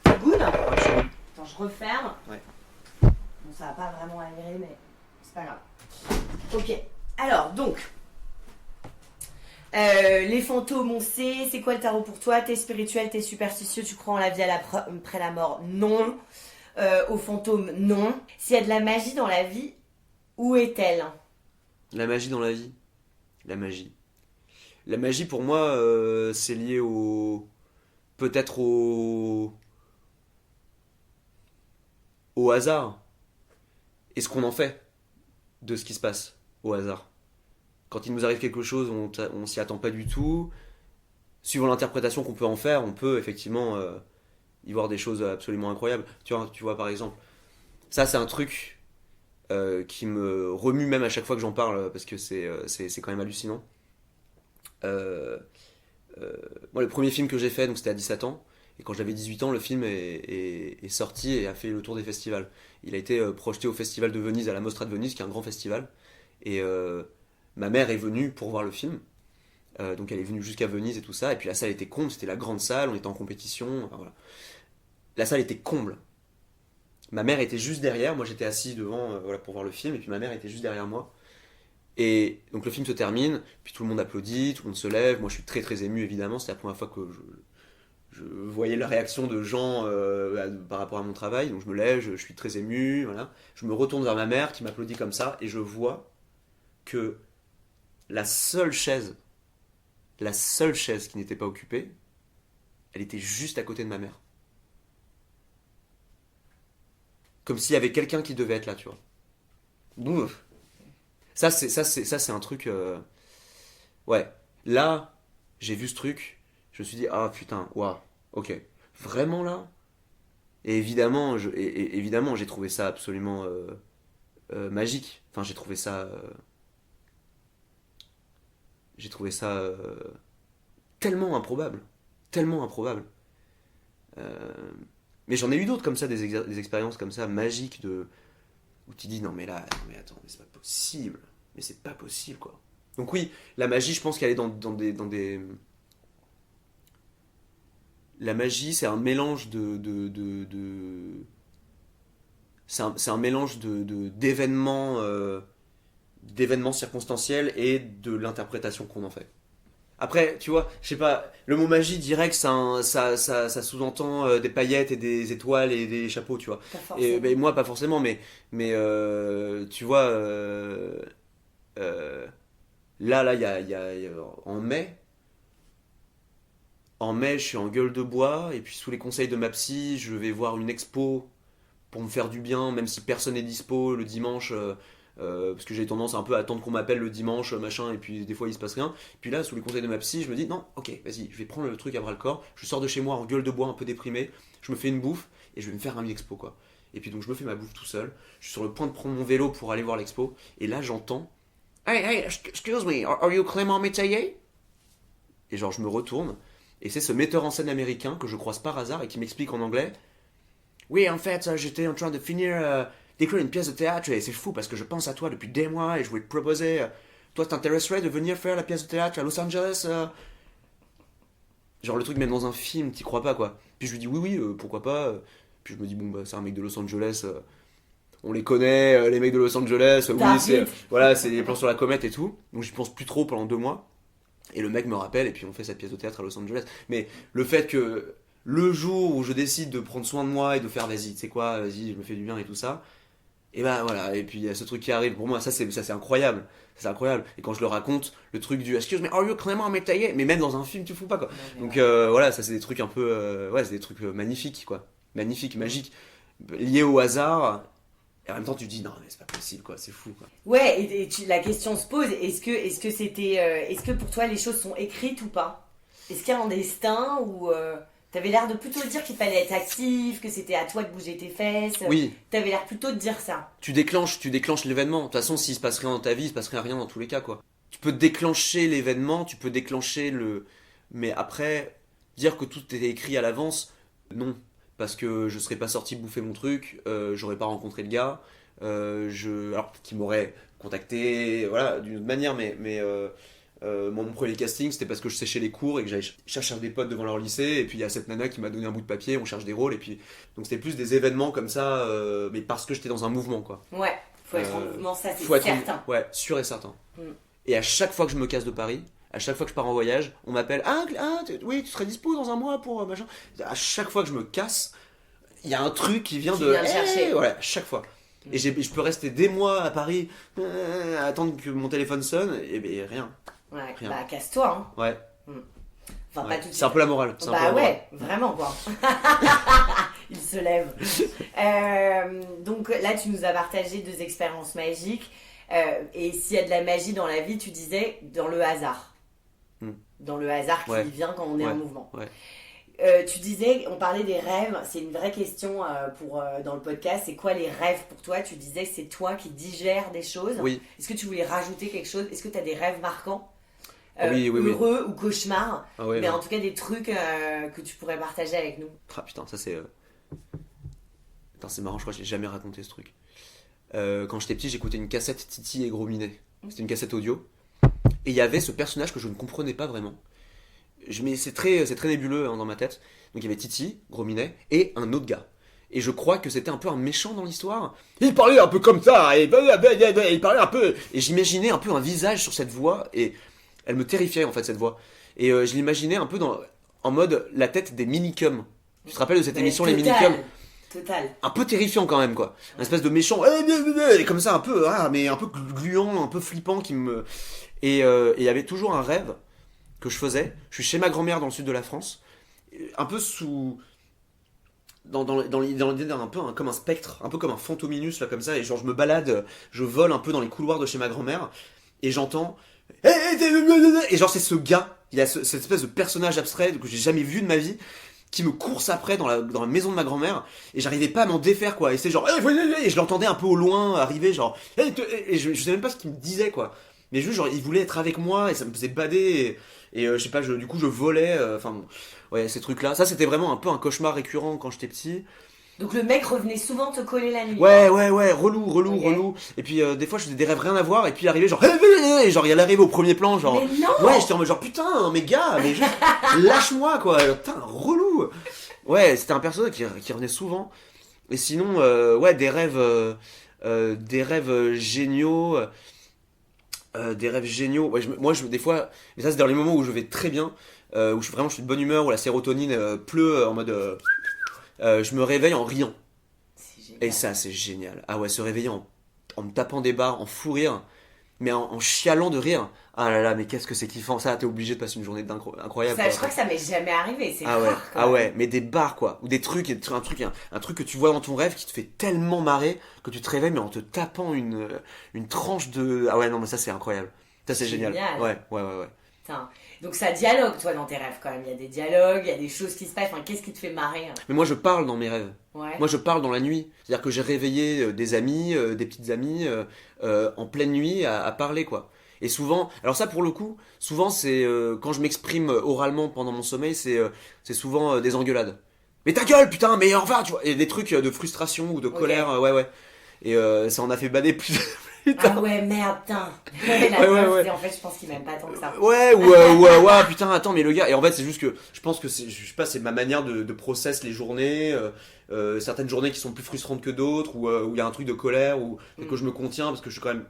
Ça goûte? Attends, je referme. Ouais. Bon, ça va pas vraiment aérer, mais c'est pas grave. Ok. Alors, donc... les fantômes, on sait. C'est quoi le tarot pour toi? T'es spirituel, t'es superstitieux, tu crois en la vie après la mort? Non. Aux fantômes, non. S'il y a de la magie dans la vie, où est-elle? La magie dans la vie. La magie. La magie, pour moi, c'est lié peut-être au hasard. Et ce qu'on en fait de ce qui se passe au hasard. Quand il nous arrive quelque chose, on s'y attend pas du tout. Suivant l'interprétation qu'on peut en faire, on peut effectivement y voir des choses absolument incroyables. Tu vois par exemple, ça c'est un truc qui me remue même à chaque fois que j'en parle, parce que c'est quand même hallucinant. Moi, le premier film que j'ai fait, donc c'était à 17 ans, et quand j'avais 18 ans, le film est sorti et a fait le tour des festivals. Il a été projeté au Festival de Venise, à la Mostra de Venise, qui est un grand festival, et ma mère est venue pour voir le film, donc elle est venue jusqu'à Venise et tout ça, et puis la salle était comble, c'était la grande salle, on était en compétition, enfin, voilà. La salle était comble. Ma mère était juste derrière, moi j'étais assis devant pour voir le film, et puis ma mère était juste derrière moi. Et donc le film se termine, puis tout le monde applaudit, tout le monde se lève, moi je suis très très ému évidemment, c'est la première fois que je voyais la réaction de gens par rapport à mon travail, donc je me lève, je suis très ému, voilà. Je me retourne vers ma mère qui m'applaudit comme ça, et je vois que la seule chaise qui n'était pas occupée, elle était juste à côté de ma mère. Comme s'il y avait quelqu'un qui devait être là, tu vois. Ouf. Ça c'est un truc... Ouais. Là, j'ai vu ce truc, je me suis dit, ah putain, waouh, ok. Vraiment là? Et évidemment, j'ai trouvé ça absolument magique. Enfin, j'ai trouvé ça tellement improbable. Tellement improbable. Mais j'en ai eu d'autres comme ça, des expériences comme ça, magiques, où tu dis, non mais attends, mais c'est pas possible. Mais c'est pas possible, quoi. Donc oui, la magie, je pense qu'elle est dans des... La magie, c'est un mélange c'est un mélange d'événements circonstanciels et de l'interprétation qu'on en fait. Après, tu vois, je sais pas, le mot magie direct, ça sous-entend des paillettes et des étoiles et des chapeaux, tu vois. Et ben, moi, pas forcément, mais tu vois, là, il y a en mai, En mai, je suis en gueule de bois, et puis sous les conseils de ma psy, je vais voir une expo pour me faire du bien, même si personne n'est dispo le dimanche, parce que j'ai tendance un peu à attendre qu'on m'appelle le dimanche, machin, et puis des fois il se passe rien. Puis là, sous les conseils de ma psy, je me dis non, ok, vas-y, je vais prendre le truc à bras le corps, je sors de chez moi en gueule de bois, un peu déprimé, je me fais une bouffe, et je vais me faire un expo, quoi. Et puis donc je me fais ma bouffe tout seul, je suis sur le point de prendre mon vélo pour aller voir l'expo, et là j'entends Hey, excuse me, are you Clément Métayer? Et genre je me retourne, et c'est ce metteur en scène américain que je croise par hasard et qui m'explique en anglais Oui, en fait, j'étais en train de finir d'écrire une pièce de théâtre, et c'est fou parce que je pense à toi depuis des mois, et je voulais te proposer, toi t'intéresserais de venir faire la pièce de théâtre à Los Angeles Genre le truc même dans un film, t'y crois pas quoi. Puis je lui dis oui, pourquoi pas. Puis je me dis bon bah c'est un mec de Los Angeles, on les connaît, les mecs de Los Angeles, oui c'est les plans sur la comète et tout. Donc j'y pense plus trop pendant 2 mois. Et le mec me rappelle et puis on fait cette pièce de théâtre à Los Angeles. Mais le fait que le jour où je décide de prendre soin de moi et de faire vas-y, tu sais quoi, vas-y je me fais du bien et tout ça, et bah voilà, et puis il y a ce truc qui arrive, pour moi ça c'est incroyable. C'est incroyable. Et quand je le raconte, le truc du excuse me, are you Clément Métayer? Mais même dans un film tu fous pas quoi. Donc voilà, ça c'est des trucs un peu ouais, c'est des trucs magnifiques quoi. Magnifiques, magiques, liés au hasard. Et en même temps tu te dis non mais c'est pas possible quoi, c'est fou quoi. Ouais, et la question se pose, est-ce que pour toi les choses sont écrites ou pas? Est-ce qu'il y a un destin ou t'avais l'air de plutôt dire qu'il fallait être actif, que c'était à toi de bouger tes fesses. Oui. T'avais l'air plutôt de dire ça. Tu déclenches l'événement. De toute façon, s'il se passe rien dans ta vie, il se passerait rien dans tous les cas quoi. Tu peux déclencher l'événement, tu peux déclencher le... Mais après, dire que tout était écrit à l'avance, non. Parce que je serais pas sorti bouffer mon truc, j'aurais pas rencontré le gars, alors qui m'aurait contacté, voilà, d'une autre manière, mais mon premier casting c'était parce que je séchais les cours et que j'allais chercher des potes devant leur lycée, et puis il y a cette nana qui m'a donné un bout de papier, on cherche des rôles, et puis donc c'était plus des événements comme ça, mais parce que j'étais dans un mouvement quoi. Ouais, faut être en mouvement, ça c'est certain. Ouais, sûr et certain. Et à chaque fois que je me casse de Paris, à chaque fois que je pars en voyage, on m'appelle oui, tu serais dispo dans un mois pour machin. À chaque fois que je me casse, il y a un truc qui vient chercher. Voilà, chaque fois. Et je peux rester des mois à Paris à attendre que mon téléphone sonne et rien. Ouais, rien. Bah casse-toi hein. Ouais. Enfin, ouais. pas tout de C'est un peu la morale. Bah ouais, vraiment quoi. Il se lève. Donc là, tu nous as partagé 2 expériences magiques. Et s'il y a de la magie dans la vie, tu disais dans le hasard. Dans le hasard qui vient quand on est en mouvement. Ouais. Tu disais, on parlait des rêves, c'est une vraie question dans le podcast. C'est quoi les rêves pour toi? Tu disais que c'est toi qui digères des choses. Oui. Est-ce que tu voulais rajouter quelque chose? Est-ce que tu as des rêves marquants? Oui. Heureux ou cauchemars, mais en tout cas des trucs que tu pourrais partager avec nous. Ah putain, ça c'est... Putain, c'est marrant, je crois que je l'ai jamais raconté ce truc. Quand j'étais petit, j'écoutais une cassette Titi et Gros Minet. C'était une cassette audio. Et il y avait ce personnage que je ne comprenais pas vraiment. Mais c'est très nébuleux dans ma tête. Donc il y avait Titi, Gros Minet, et un autre gars. Et je crois que c'était un peu un méchant dans l'histoire. Il parlait un peu comme ça, et il parlait un peu... Et j'imaginais un peu un visage sur cette voix, et elle me terrifiait en fait cette voix. Et je l'imaginais un peu en mode la tête des minicums. Tu te rappelles de cette émission Les Minicums? Total. Un peu terrifiant quand même quoi. Un espèce de méchant, et comme ça un peu, mais un peu gluant, un peu flippant qui me... Et il y avait toujours un rêve que je faisais. Je suis chez ma grand-mère dans le sud de la France, un peu sous... dans l'idée d'un peu comme un spectre, un peu comme un fantominus là comme ça, et genre je me balade, je vole un peu dans les couloirs de chez ma grand-mère, et j'entends... Et genre c'est ce gars, il a cette espèce de personnage abstrait que j'ai jamais vu de ma vie, qui me course après dans la maison de ma grand-mère, et j'arrivais pas à m'en défaire quoi, et c'est genre et je l'entendais un peu au loin arriver genre et je sais même pas ce qu'il me disait quoi, mais juste genre il voulait être avec moi et ça me faisait bader, et je sais pas, du coup je volais, enfin ouais, ces trucs là, ça c'était vraiment un peu un cauchemar récurrent quand j'étais petit. Donc le mec revenait souvent te coller la nuit. Ouais, relou. Et puis des fois je faisais des rêves rien à voir, et puis il arrivait genre et genre il arrivait au premier plan genre. Mais non. Ouais, j'étais en mode genre putain, mais gars, mais juste lâche-moi quoi. Putain, relou. Ouais, c'était un personnage qui revenait souvent. Et sinon ouais, des rêves géniaux. Des rêves géniaux. Ouais, moi des fois, mais ça c'est dans les moments où je vais très bien, où je suis de bonne humeur, où la sérotonine pleut en mode je me réveille en riant. Et ça, c'est génial. Ah ouais, se réveiller en me tapant des barres, en fou rire, mais en chialant de rire. Ah là là, mais qu'est-ce que c'est kiffant. Ça, t'es obligé de passer une journée incroyable. Ça, je crois que ça m'est jamais arrivé, c'est rare. Ah ouais, mais des bars quoi, ou des trucs, un truc que tu vois dans ton rêve qui te fait tellement marrer que tu te réveilles mais en te tapant une tranche de... Ah ouais, non mais ça c'est incroyable. Ça c'est génial. Ouais. Putain. Donc ça dialogue toi dans tes rêves quand même, il y a des dialogues, il y a des choses qui se passent, enfin qu'est-ce qui te fait marrer hein? Mais moi je parle dans mes rêves. Ouais. Moi je parle dans la nuit. C'est-à-dire que j'ai réveillé des amis, des petites amies en pleine nuit à parler quoi. Et souvent, alors ça pour le coup, souvent c'est quand je m'exprime oralement pendant mon sommeil, c'est souvent des engueulades. Mais ta gueule putain, mais enfin tu vois, et des trucs de frustration ou de colère, ouais. Et ça en a fait bader plus. Ah ouais, merde, putain. Ouais. En fait, je pense qu'il m'aime pas tant que ça. Ouais, putain, attends, mais le gars. Et en fait, c'est juste que je pense que c'est, je sais pas, c'est ma manière de process les journées. Certaines journées qui sont plus frustrantes que d'autres, où il y a un truc de colère, ou que je me contiens parce que je suis quand même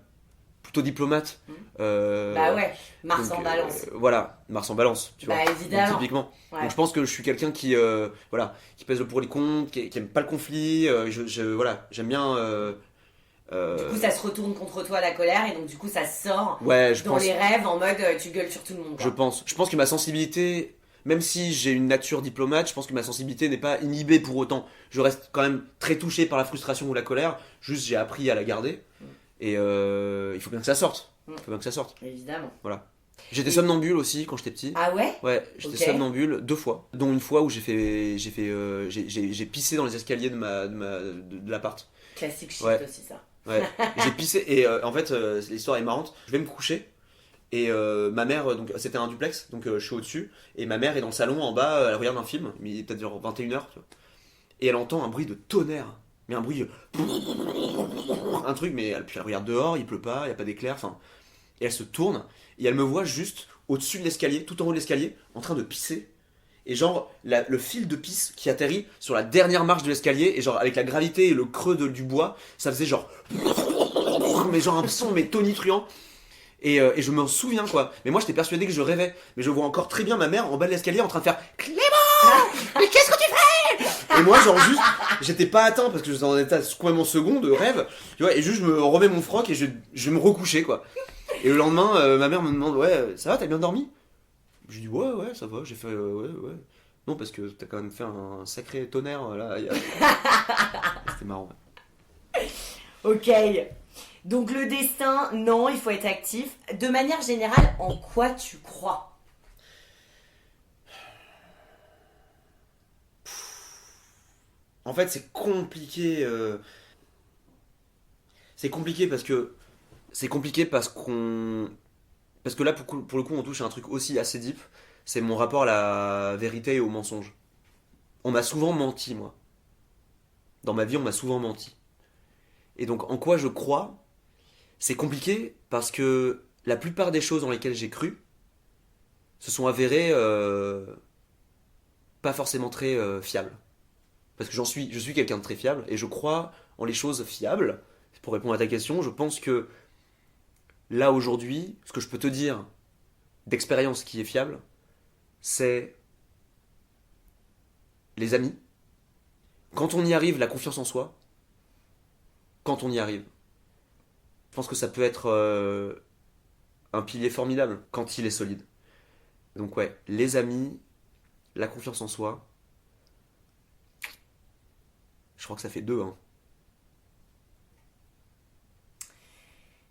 plutôt diplomate. Bah ouais, Mars en balance. Voilà, Mars en balance, tu vois. Bah évidemment. Donc, typiquement. Ouais. Donc je pense que je suis quelqu'un qui pèse le pour et les contre, qui aime pas le conflit. J'aime bien. Du coup, ça se retourne contre toi la colère et donc du coup, ça sort dans les rêves en mode tu gueules sur tout le monde. Quoi. Je pense que ma sensibilité, même si j'ai une nature diplomate, je pense que ma sensibilité n'est pas inhibée pour autant. Je reste quand même très touché par la frustration ou la colère. Juste, j'ai appris à la garder et il faut bien que ça sorte. Évidemment. Voilà. J'étais somnambule aussi quand j'étais petit. Ah ouais? Ouais, j'étais somnambule 2 fois, dont une fois où j'ai pissé dans les escaliers de l'appart. Classique shit aussi ça. Ouais, j'ai pissé et en fait l'histoire est marrante. Je vais me coucher et ma mère, donc c'était un duplex, donc je suis au-dessus et ma mère est dans le salon en bas, elle regarde un film, mais il est peut-être genre 21h, tu vois. Et elle entend un bruit de tonnerre, mais un bruit un truc, mais puis elle regarde dehors, il pleut pas, il y a pas d'éclair, enfin, et elle se tourne et elle me voit juste au-dessus de l'escalier, tout en haut de l'escalier, en train de pisser. Et genre, le fil de pisse qui atterrit sur la dernière marche de l'escalier, et genre, avec la gravité et le creux du bois, ça faisait genre... Mais genre un son, mais tonitruant. Et je m'en souviens, quoi. Mais moi, j'étais persuadé que je rêvais. Mais je vois encore très bien ma mère en bas de l'escalier en train de faire « Clément, mais qu'est-ce que tu fais ?» Et moi, genre juste, j'étais pas atteint parce que j'étais en état complètement second de rêve. Tu vois, et juste, je me remets mon froc et je me recouchais, quoi. Et le lendemain, ma mère me demande « Ouais, ça va, t'as bien dormi ?» Je lui dis ouais ça va, j'ai fait ouais. Non parce que t'as quand même fait un sacré tonnerre là. C'était marrant. Ok. Donc le destin, non, il faut être actif. De manière générale, en quoi tu crois? En fait c'est compliqué. C'est compliqué parce que Parce que là, pour le coup, on touche à un truc aussi assez deep. C'est mon rapport à la vérité et au mensonge. On m'a souvent menti, moi. Dans ma vie, on m'a souvent menti. Et donc, en quoi je crois, c'est compliqué parce que la plupart des choses dans lesquelles j'ai cru se sont avérées pas forcément très fiables. Parce que je suis quelqu'un de très fiable et je crois en les choses fiables. Pour répondre à ta question, je pense que là, aujourd'hui, ce que je peux te dire d'expérience qui est fiable, c'est les amis. Quand on y arrive, la confiance en soi. Quand on y arrive. Je pense que ça peut être un pilier formidable quand il est solide. Donc ouais, les amis, la confiance en soi. Je crois que ça fait 2, hein.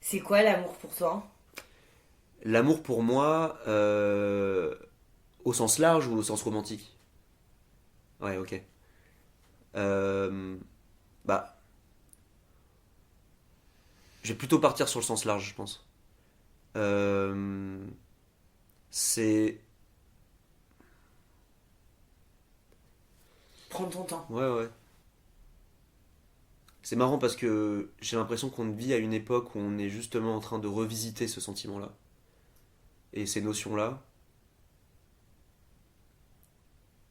C'est quoi l'amour pour toi? L'amour pour moi, au sens large ou au sens romantique? Ouais, ok. Je vais plutôt partir sur le sens large, je pense. C'est... Prends ton temps. Ouais. C'est marrant parce que j'ai l'impression qu'on vit à une époque où on est justement en train de revisiter ce sentiment-là. Et ces notions-là.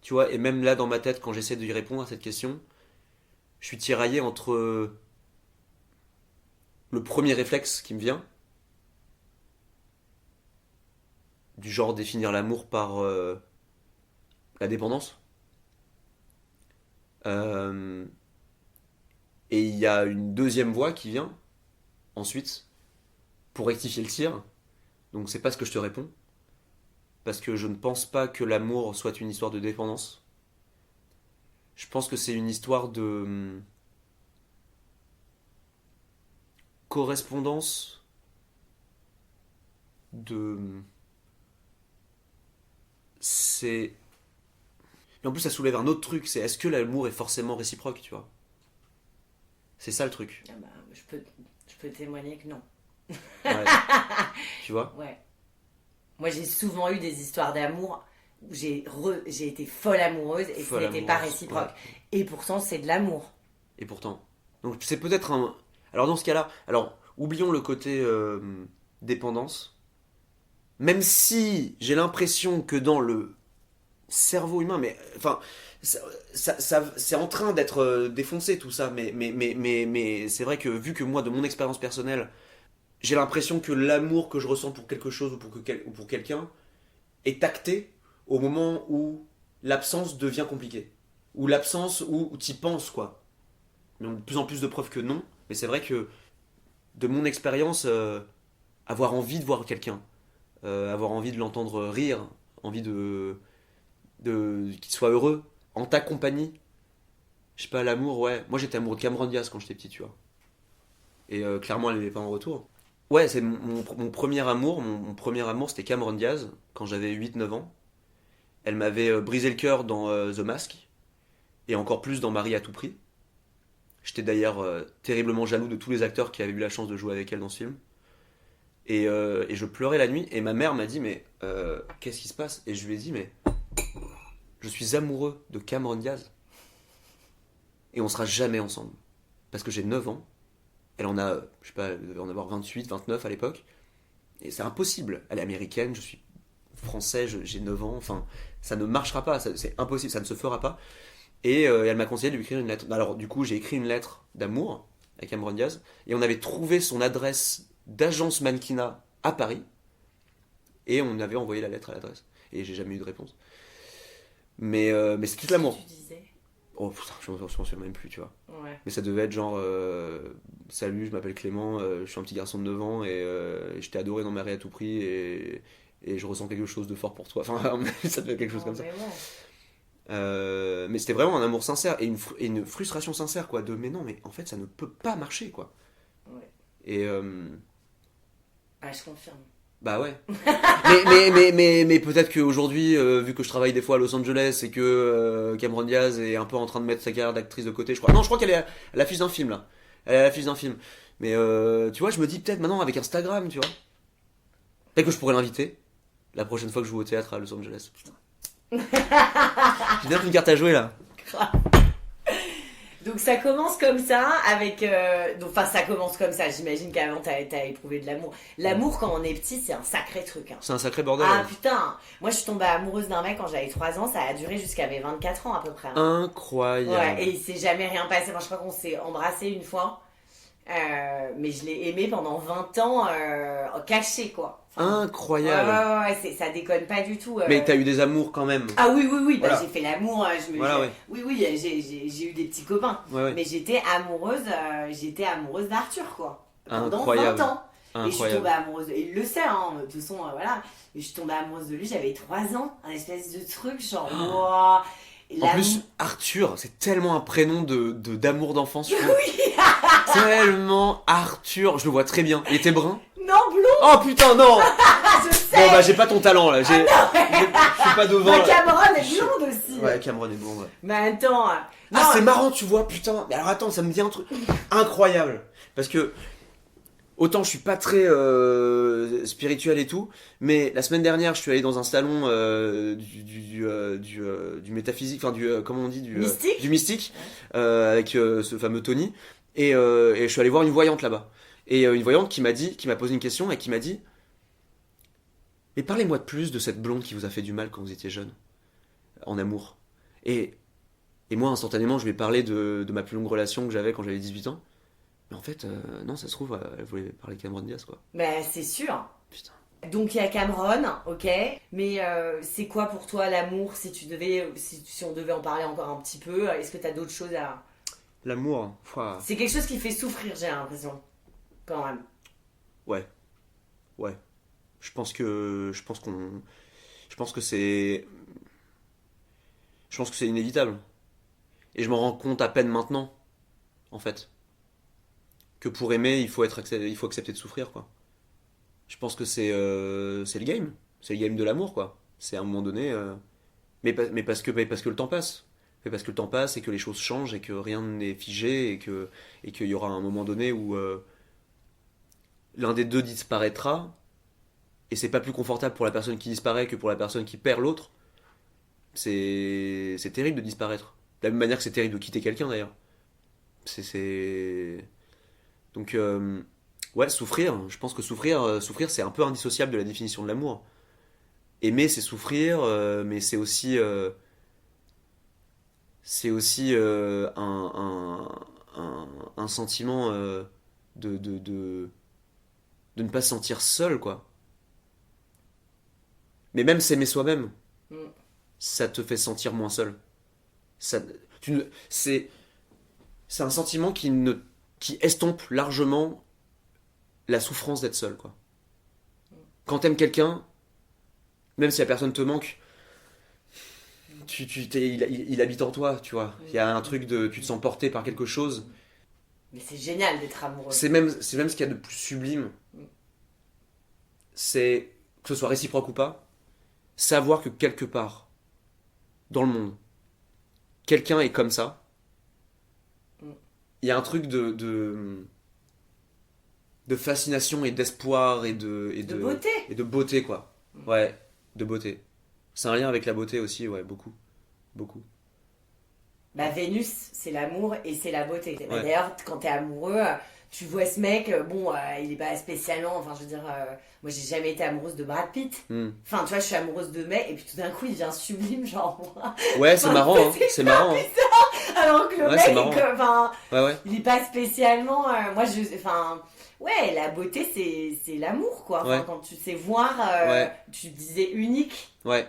Tu vois, et même là dans ma tête, quand j'essaie de y répondre à cette question, je suis tiraillé entre le premier réflexe qui me vient, du genre définir l'amour par la dépendance. Et il y a une deuxième voix qui vient, ensuite, pour rectifier le tir, Donc c'est pas ce que je te réponds. Parce que je ne pense pas que l'amour soit une histoire de dépendance. Je pense que c'est une histoire de correspondance, c'est... Et en plus ça soulève un autre truc, c'est est-ce que l'amour est forcément réciproque, tu vois? C'est ça le truc. Ah bah, je peux témoigner que non. Ouais. Tu vois? Ouais. Moi, j'ai souvent eu des histoires d'amour où j'ai été folle amoureuse et ce n'était pas réciproque. Ouais. Et pourtant, c'est de l'amour. Et pourtant. Donc, c'est peut-être un... Alors, dans ce cas-là, oublions le côté dépendance. Même si j'ai l'impression que dans le cerveau humain, mais... Enfin, ça c'est en train d'être défoncé, tout ça. Mais c'est vrai que, vu que moi, de mon expérience personnelle, j'ai l'impression que l'amour que je ressens pour quelque chose ou pour quelqu'un est acté au moment où l'absence devient compliquée. Ou l'absence où tu y penses, quoi. Mais on a de plus en plus de preuves que non. Mais c'est vrai que, de mon expérience, avoir envie de voir quelqu'un, avoir envie de l'entendre rire, envie qu'il soit heureux, en ta compagnie. Je sais pas, l'amour, ouais. Moi, j'étais amoureux de Cameron Diaz quand j'étais petit, tu vois. Et clairement, elle n'aimait pas en retour. Ouais, c'est mon premier amour. Mon premier amour, c'était Cameron Diaz, quand j'avais 8-9 ans. Elle m'avait brisé le cœur dans The Mask, et encore plus dans Marie à tout prix. J'étais d'ailleurs terriblement jaloux de tous les acteurs qui avaient eu la chance de jouer avec elle dans ce film. Et je pleurais la nuit, et ma mère m'a dit, mais qu'est-ce qui se passe? Et je lui ai dit, mais je suis amoureux de Cameron Diaz, et on sera jamais ensemble. Parce que j'ai 9 ans. Elle en a, je sais pas, elle devait en avoir 28, 29 à l'époque. Et c'est impossible. Elle est américaine, je suis français, j'ai 9 ans. Enfin, ça ne marchera pas, c'est impossible, ça ne se fera pas. Et elle m'a conseillé de lui écrire une lettre. Alors, du coup, j'ai écrit une lettre d'amour à Cameron Diaz. Et on avait trouvé son adresse d'agence mannequinat à Paris. Et on avait envoyé la lettre à l'adresse. Et j'ai jamais eu de réponse. Mais c'est tout l'amour. Qu'est-ce que tu disais? Oh putain, je m'en souviens même plus, tu vois. Ouais. Mais ça devait être genre salut, je m'appelle Clément, je suis un petit garçon de 9 ans et je t'ai adoré dans Marie à tout prix et je ressens quelque chose de fort pour toi. Enfin, ça devait être quelque chose comme ça. Mais c'était vraiment un amour sincère et une frustration sincère, quoi. De mais non, mais en fait, ça ne peut pas marcher, quoi. Ouais. Et. Ah, je confirme. Bah ouais. mais peut-être qu'aujourd'hui, vu que je travaille des fois à Los Angeles et que Cameron Diaz est un peu en train de mettre sa carrière d'actrice de côté, je crois. Non, je crois qu'elle est à l'affiche d'un film, là. Elle est à l'affiche d'un film. Mais tu vois, je me dis peut-être maintenant avec Instagram, tu vois. Peut-être que je pourrais l'inviter la prochaine fois que je joue au théâtre à Los Angeles. Putain. J'ai bien pris une carte à jouer, là. Donc ça commence comme ça, avec... Enfin, ça commence comme ça, j'imagine qu'avant t'as éprouvé de l'amour. L'amour quand on est petit, c'est un sacré truc. Hein. C'est un sacré bordel. Ah putain, moi je suis tombée amoureuse d'un mec quand j'avais 3 ans, ça a duré jusqu'à mes 24 ans à peu près. Hein. Incroyable. Ouais, et il s'est jamais rien passé. Enfin, je crois qu'on s'est embrassé une fois, mais je l'ai aimé pendant 20 ans caché, quoi. Enfin, incroyable. Ouais, ça déconne pas du tout. Mais t'as eu des amours quand même. Ah oui, voilà. Bah, j'ai fait l'amour. Ouais. Oui, j'ai eu des petits copains. Ouais. Mais j'étais amoureuse d'Arthur, quoi. Pendant incroyable. 20 ans. Incroyable. Et je suis tombée amoureuse. Et il le sait, hein. De toute façon, voilà. Et je suis tombée amoureuse de lui, j'avais 3 ans. Un espèce de truc, genre, waouh. En plus, Arthur, c'est tellement un prénom d'amour d'enfance. Oui. Tellement Arthur, je le vois très bien. Il était brun? Non, blond. Oh putain, non. Je sais. Bon bah j'ai pas ton talent là, je suis pas devant. Bah, Cameron est blonde aussi. Ouais, Cameron est blonde, ouais. Mais attends. Ah, c'est marrant, tu vois, putain. Mais alors attends, ça me dit un truc incroyable. Parce que, autant je suis pas très spirituel et tout, mais la semaine dernière, je suis allé dans un salon du métaphysique, enfin comment on dit, mystique. Du mystique, avec ce fameux Tony. Et je suis allé voir une voyante là-bas. Et une voyante qui m'a posé une question et qui m'a dit: mais parlez-moi de plus de cette blonde qui vous a fait du mal quand vous étiez jeune, en amour. Et moi, instantanément, je lui ai parlé de ma plus longue relation que j'avais quand j'avais 18 ans. Mais en fait, non, ça se trouve, elle voulait parler de Cameron Diaz, quoi. Bah, c'est sûr. Putain. Donc, il y a Cameron, ok. Mais c'est quoi pour toi l'amour, si on devait en parler encore un petit peu? Est-ce que t'as d'autres choses à... L'amour, c'est quelque chose qui fait souffrir, j'ai l'impression. Quand même. Ouais. Je pense que c'est inévitable. Et je m'en rends compte à peine maintenant, en fait. Que pour aimer, il faut accepter de souffrir, quoi. Je pense que c'est le game. C'est le game de l'amour, quoi. C'est à un moment donné... mais parce que le temps passe. Mais parce que le temps passe et que les choses changent et que rien n'est figé et qu'il y aura un moment donné où l'un des deux disparaîtra. Et c'est pas plus confortable pour la personne qui disparaît que pour la personne qui perd l'autre. C'est terrible de disparaître. De la même manière que c'est terrible de quitter quelqu'un, d'ailleurs. Donc, ouais, souffrir. Je pense que souffrir, c'est un peu indissociable de la définition de l'amour. Aimer, c'est souffrir, mais c'est aussi un sentiment de ne pas se sentir seul, quoi. Mais même s'aimer soi-même, ça te fait sentir moins seul. C'est un sentiment qui estompe largement la souffrance d'être seul, quoi. Quand t'aimes quelqu'un, même si la personne te manque, il habite en toi, tu vois. Il y a un truc tu te sens porté par quelque chose. Mais c'est génial d'être amoureux. C'est même ce qu'il y a de plus sublime. C'est, que ce soit réciproque ou pas, savoir que quelque part, dans le monde, quelqu'un est comme ça. Il y a un truc de fascination et d'espoir et de beauté. Et de beauté, quoi. Ouais, de beauté. C'est un lien avec la beauté aussi, ouais, beaucoup. Beaucoup. Bah, Vénus, c'est l'amour et c'est la beauté. Ouais. Bah, d'ailleurs, quand t'es amoureux, tu vois ce mec, il est pas spécialement... Enfin, je veux dire, moi, j'ai jamais été amoureuse de Brad Pitt. Enfin, tu vois, je suis amoureuse de mecs, et puis tout d'un coup, il devient sublime, genre... Ouais, c'est marrant, hein. C'est marrant. Hein. Alors que le mec, il est pas spécialement... ouais, la beauté, c'est l'amour, quoi. Enfin, quand tu sais voir, tu disais unique. Ouais.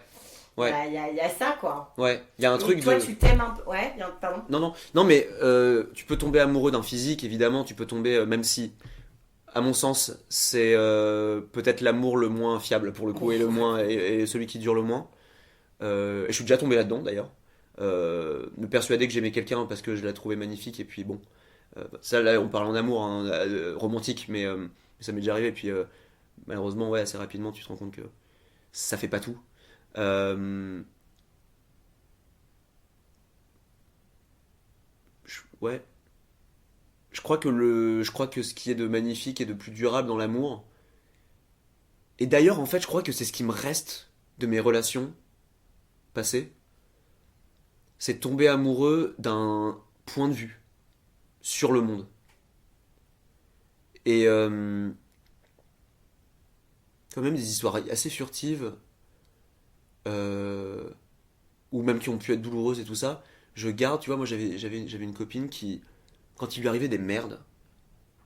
Ouais. Il y a ça, quoi. Ouais, il y a un truc toi, tu t'aimes un peu... Ouais, pardon. Non, mais tu peux tomber amoureux d'un physique, évidemment. Tu peux tomber, même si, à mon sens, c'est peut-être l'amour le moins fiable, pour le coup, et celui qui dure le moins. Et je suis déjà tombé là-dedans, d'ailleurs. Me persuader que j'aimais quelqu'un parce que je la trouvais magnifique, et puis bon... ça, là, on parle en amour, hein, romantique, mais ça m'est déjà arrivé, et puis malheureusement, ouais, assez rapidement, tu te rends compte que ça fait pas tout. Ouais. Je crois que ce qui est de magnifique et de plus durable dans l'amour, et d'ailleurs, en fait, je crois que c'est ce qui me reste de mes relations passées, c'est tomber amoureux d'un point de vue sur le monde. Et quand même des histoires assez furtives, ou même qui ont pu être douloureuses et tout ça. Je garde, tu vois, moi j'avais une copine qui, quand il lui arrivait des merdes,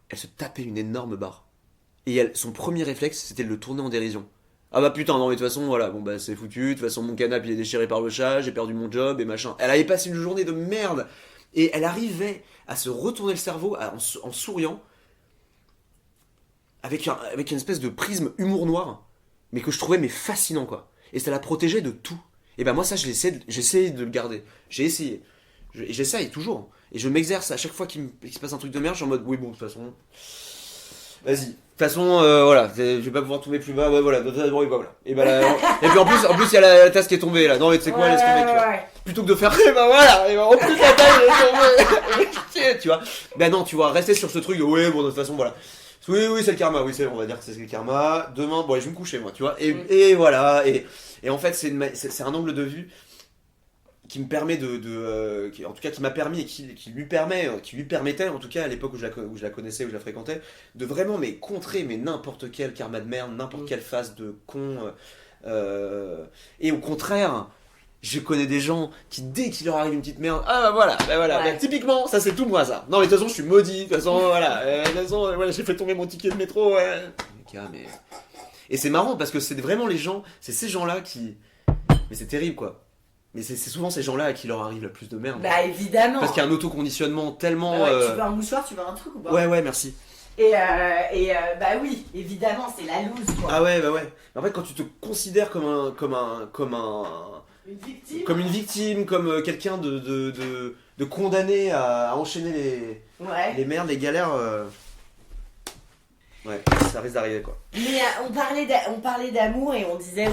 elle se tapait une énorme barre. Et son premier réflexe, c'était de le tourner en dérision. Ah bah putain, non mais de toute façon, voilà, bon bah c'est foutu, de toute façon mon canapé il est déchiré par le chat, j'ai perdu mon job et machin. Elle avait passé une journée de merde. Et elle arrivait à se retourner le cerveau en souriant, avec une espèce de prisme humour noir, mais que je trouvais fascinant, quoi. Et ça la protégeait de tout. Et ben moi ça j'essaie de le garder. J'ai essayé. J'essaye toujours. Et je m'exerce à chaque fois qu'il se passe un truc de merde, je suis en mode oui bon de toute façon. Vas-y. De toute façon, voilà, je vais pas pouvoir tomber plus bas, ouais, voilà, et ben là, et puis en plus il y a la tasse qui est tombée là. Non mais tu sais quoi, laisse tomber, tu vois. Plutôt que de faire, et ben voilà, et ben en plus la tasse est tombée. Tu vois. Ben non, tu vois, rester sur ce truc de ouais, bon de toute façon voilà. Oui, c'est le karma, oui, on va dire que c'est le karma. Demain, bon, allez, je vais me coucher moi, tu vois. Et voilà, et en fait, c'est un angle de vue qui me permet en tout cas qui m'a permis et qui lui permettait en tout cas à l'époque où je la connaissais, où je la fréquentais, de vraiment contrer n'importe quel karma de merde, n'importe quelle phase de con, et au contraire, je connais des gens qui dès qu'il leur arrive une petite merde, ah bah voilà, ouais. Typiquement ça c'est tout moi ça. Non mais de toute façon je suis maudit, de toute façon voilà, voilà, j'ai fait tomber mon ticket de métro, ouais. Mais... Et c'est marrant parce que c'est vraiment c'est ces gens-là qui, mais c'est terrible quoi. Mais c'est souvent ces gens-là à qui leur arrive le plus de merde. Bah évidemment. Parce qu'il y a un autoconditionnement tellement... Tu veux un mouchoir, tu veux un truc ou pas ? Ouais, merci. Bah oui, évidemment, c'est la loose, quoi. Ah ouais. En fait, quand tu te considères comme une victime, comme quelqu'un de condamné à enchaîner les merdes, les galères, ouais, ça risque d'arriver, quoi. Mais on parlait d'amour et on disait,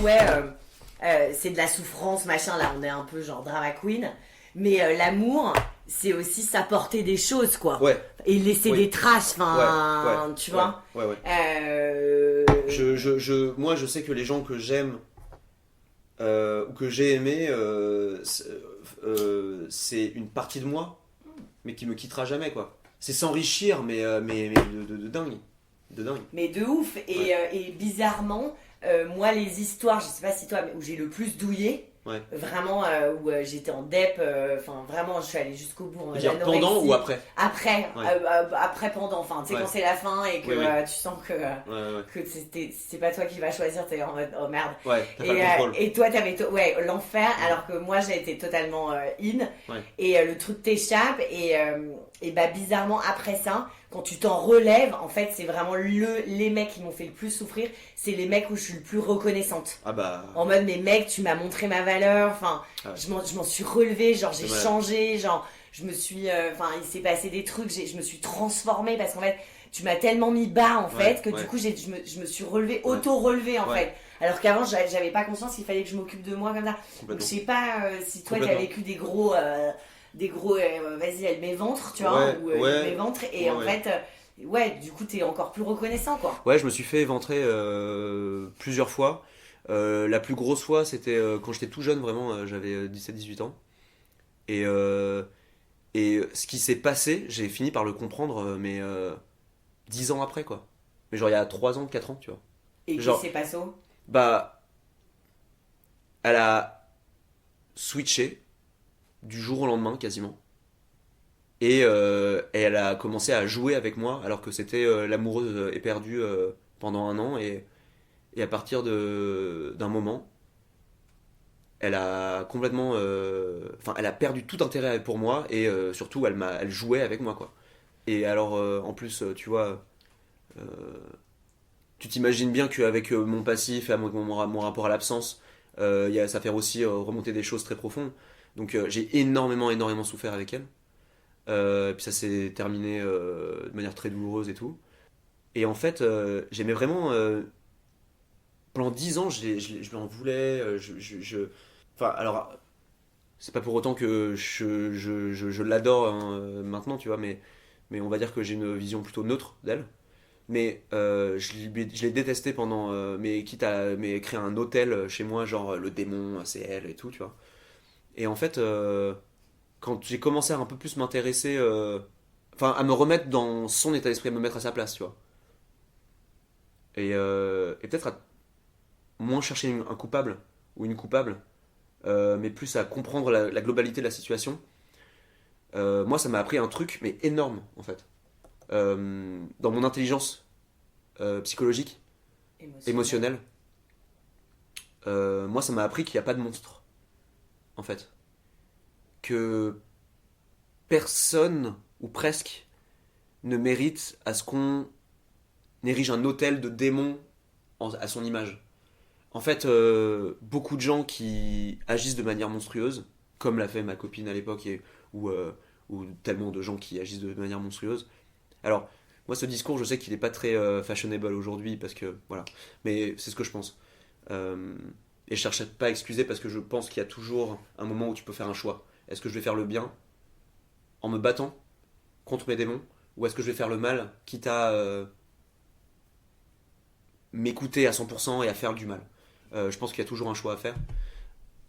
c'est de la souffrance, machin, là, on est un peu genre drama queen. Mais l'amour, c'est aussi s'apporter des choses, quoi. Ouais. Et laisser des traces, enfin, tu vois. Ouais. Moi, je sais que les gens que j'aime ou que j'ai aimé, c'est une partie de moi, mais qui me quittera jamais, quoi. C'est s'enrichir, mais de dingue. De dingue. Mais de ouf. Et bizarrement, moi, les histoires, je sais pas si toi, mais où j'ai le plus douillé, vraiment, où j'étais en dep, enfin, vraiment, je suis allée jusqu'au bout. Pendant ou après? Après, pendant, enfin, tu sais, quand c'est la fin et que tu sens que c'est pas toi qui vas choisir, t'es en mode, oh merde. Ouais, t'as pas le contrôle. Et toi, t'avais l'enfer, alors que moi, j'ai été totalement in. Et le truc t'échappe, et bah, bizarrement, après ça, quand tu t'en relèves, en fait, c'est vraiment les mecs qui m'ont fait le plus souffrir, c'est les mecs où je suis le plus reconnaissante. Ah bah. En mode, mais mec, tu m'as montré ma valeur, enfin, je m'en suis relevée, genre, j'ai changé, genre, je me suis, il s'est passé des trucs, je me suis transformée parce qu'en fait, tu m'as tellement mis bas, en fait, que du coup, je me suis relevée, auto-relevée, en fait. Alors qu'avant, j'avais pas conscience qu'il fallait que je m'occupe de moi comme ça. Donc, je sais pas si toi, t'as vécu des gros, vas-y, elle mes ventres, tu vois, ou mes ventres, et en fait, du coup, t'es encore plus reconnaissant, quoi. Ouais, je me suis fait éventrer plusieurs fois. La plus grosse fois, c'était quand j'étais tout jeune, vraiment, j'avais 17-18 ans. Et ce qui s'est passé, j'ai fini par le comprendre, mais 10 ans après, quoi. Mais genre, il y a 3 ans, 4 ans, tu vois. Et qu'est-ce qui s'est passé? Bah, elle a switché du jour au lendemain, quasiment. Et elle a commencé à jouer avec moi, alors que c'était l'amoureuse éperdue pendant 1 an. Et à partir d'un moment, elle a complètement... elle a perdu tout intérêt pour moi, et surtout, elle jouait avec moi, quoi. Et alors, en plus, tu vois... tu t'imagines bien qu'avec mon passif et mon rapport à l'absence, ça fait aussi remonter des choses très profondes. Donc j'ai énormément souffert avec elle. Puis ça s'est terminé de manière très douloureuse et tout. Et en fait, j'aimais vraiment... pendant 10 ans, je lui en voulais. Enfin, alors, c'est pas pour autant que je l'adore maintenant, tu vois, mais on va dire que j'ai une vision plutôt neutre d'elle. Mais je l'ai détesté pendant... mais quitte à créer un hôtel chez moi, genre le démon, c'est elle et tout, tu vois. Et en fait, quand j'ai commencé à un peu plus m'intéresser, à me remettre dans son état d'esprit, à me mettre à sa place, tu vois. Et peut-être à moins chercher un coupable ou une coupable, mais plus à comprendre la globalité de la situation. Moi, ça m'a appris un truc, mais énorme, en fait. Dans mon intelligence psychologique, émotionnelle, moi, ça m'a appris qu'il n'y a pas de monstre. En fait, que personne, ou presque, ne mérite à ce qu'on érige un autel de démons à son image. En fait, beaucoup de gens qui agissent de manière monstrueuse, comme l'a fait ma copine à l'époque, ou tellement de gens qui agissent de manière monstrueuse. Alors, moi, ce discours, je sais qu'il n'est pas très fashionable aujourd'hui, parce que, voilà, mais c'est ce que je pense. Et je cherche pas à excuser parce que je pense qu'il y a toujours un moment où tu peux faire un choix. Est-ce que je vais faire le bien en me battant contre mes démons, ou est-ce que je vais faire le mal quitte à m'écouter à 100% et à faire du mal. Je pense qu'il y a toujours un choix à faire.